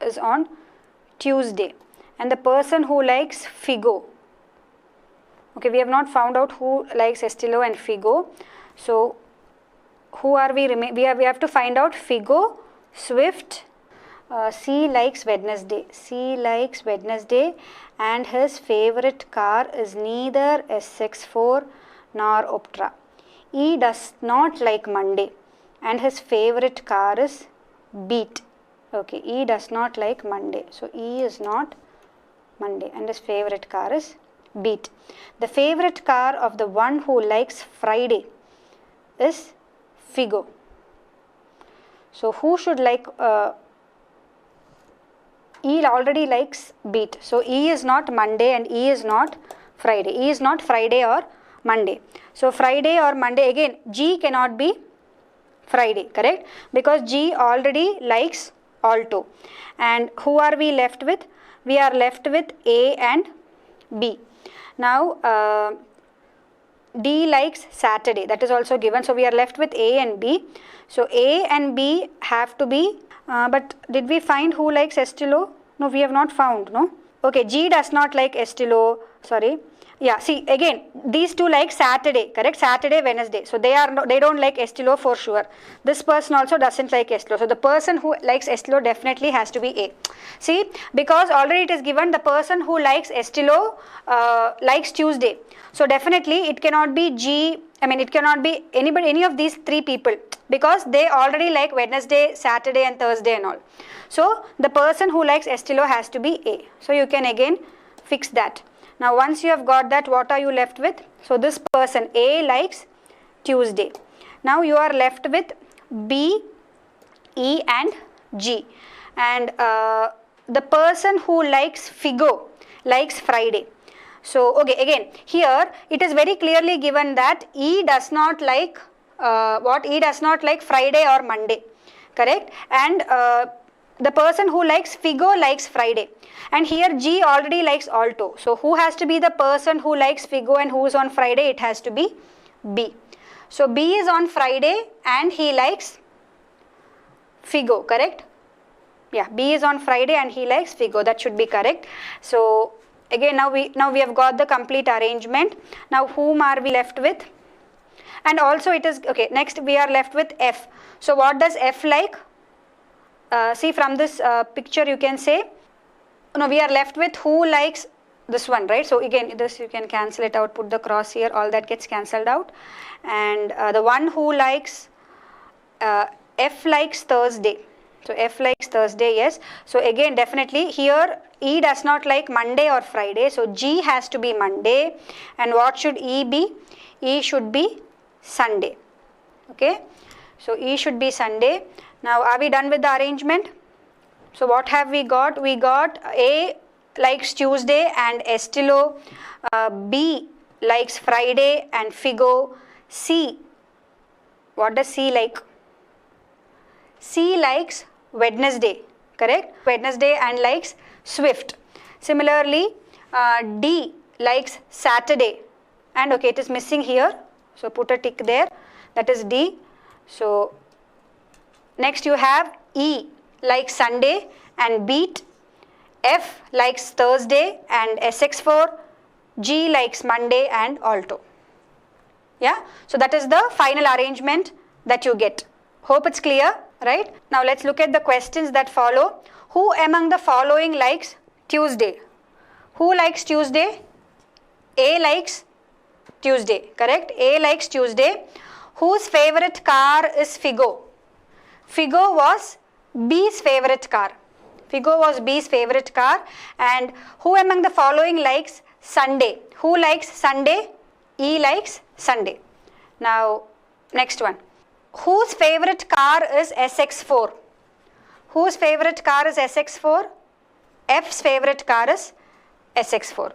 is on Tuesday, and the person who likes Figo. Okay, we have not found out who likes Estilo and Figo. So who are we? We have to find out Figo, Swift. C likes Wednesday. C likes Wednesday, and his favorite car is neither SX4 nor Optra. E does not like Monday, and his favorite car is Beat. Okay, E does not like Monday. So E is not Monday, and his favorite car is Beat. The favorite car of the one who likes Friday is Figo. So who should like? E already likes Beat. So E is not Monday and E is not Friday. E is not Friday or Monday. So Friday or Monday, again G cannot be Friday, correct? Because G already likes Alto. And who are we left with? We are left with A and B. Now D likes Saturday. That is also given. So we are left with A and B. So A and B have to be, but did we find who likes Estilo? No, we have not found, no? Okay, G does not like Estilo, sorry. Yeah, see again, these two like Saturday, correct? Saturday, Wednesday. So they don't like Estilo for sure. This person also doesn't like Estilo. So the person who likes Estilo definitely has to be A. See, because already it is given the person who likes Estilo likes Tuesday. So definitely it cannot be G, it cannot be anybody, any of these 3 people, because they already like Wednesday, Saturday and Thursday and all. So the person who likes Estilo has to be A. So you can again fix that. Now once you have got that, what are you left with? So this person A likes Tuesday. Now you are left with B, E and G. And the person who likes Figo likes Friday. So okay, again here it is very clearly given that E does not like E does not like Friday or Monday, correct? And the person who likes Figo likes Friday, and here G already likes Alto. So who has to be the person who likes Figo and who is on Friday? It has to be B. So B is on Friday and he likes Figo, correct? Yeah, B is on Friday and he likes Figo. That should be correct. So again, now we have got the complete arrangement. Now whom are we left with? And also it is okay. Next we are left with F. So what does F like? See from this picture you can say, no, we are left with who likes this one, right? So again this you can cancel it out, put the cross here, all that gets cancelled out. And the one who likes, F likes Thursday. So F likes Thursday, yes. So again definitely here E does not like Monday or Friday. So G has to be Monday. And what should E be? E should be Sunday. Okay. So E should be Sunday. Now are we done with the arrangement? So what have we got? We got A likes Tuesday and Estilo. B likes Friday and Figo. C, what does C like? C likes Wednesday, correct? Wednesday and likes Swift. Similarly, D likes Saturday, and okay, it is missing here, so put a tick there, that is D. So next you have E likes Sunday and Beat. F likes Thursday and SX4. G likes Monday and Alto. Yeah, so that is the final arrangement that you get. Hope it's clear, right? Now let's look at the questions that follow. Who among the following likes Tuesday? Who likes Tuesday? A likes Tuesday, correct? A likes Tuesday. Whose favorite car is Figo? Figo was B's favorite car. Figo was B's favorite car. And who among the following likes Sunday? Who likes Sunday? E likes Sunday. Now next one. Whose favorite car is SX4? Whose favorite car is SX4? F's favorite car is SX4.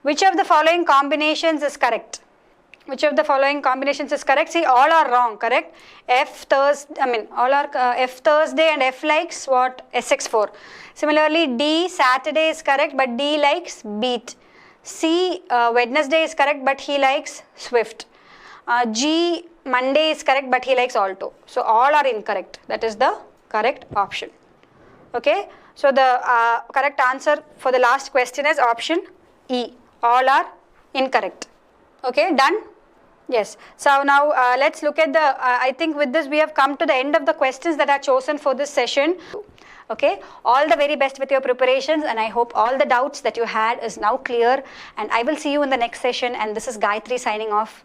Which of the following combinations is correct? Which of the following combinations is correct? See, all are wrong, correct? F Thursday and F likes what? SX4. Similarly, D Saturday is correct, but D likes Beat. C Wednesday is correct, but he likes Swift. G Monday is correct, but he likes Alto. So all are incorrect. That is the correct option. Okay. So the correct answer for the last question is option E. All are incorrect. Okay, done? Yes. So now let's look at the, I think with this we have come to the end of the questions that are chosen for this session. Okay, all the very best with your preparations, and I hope all the doubts that you had is now clear, and I will see you in the next session, and this is Gayatri signing off.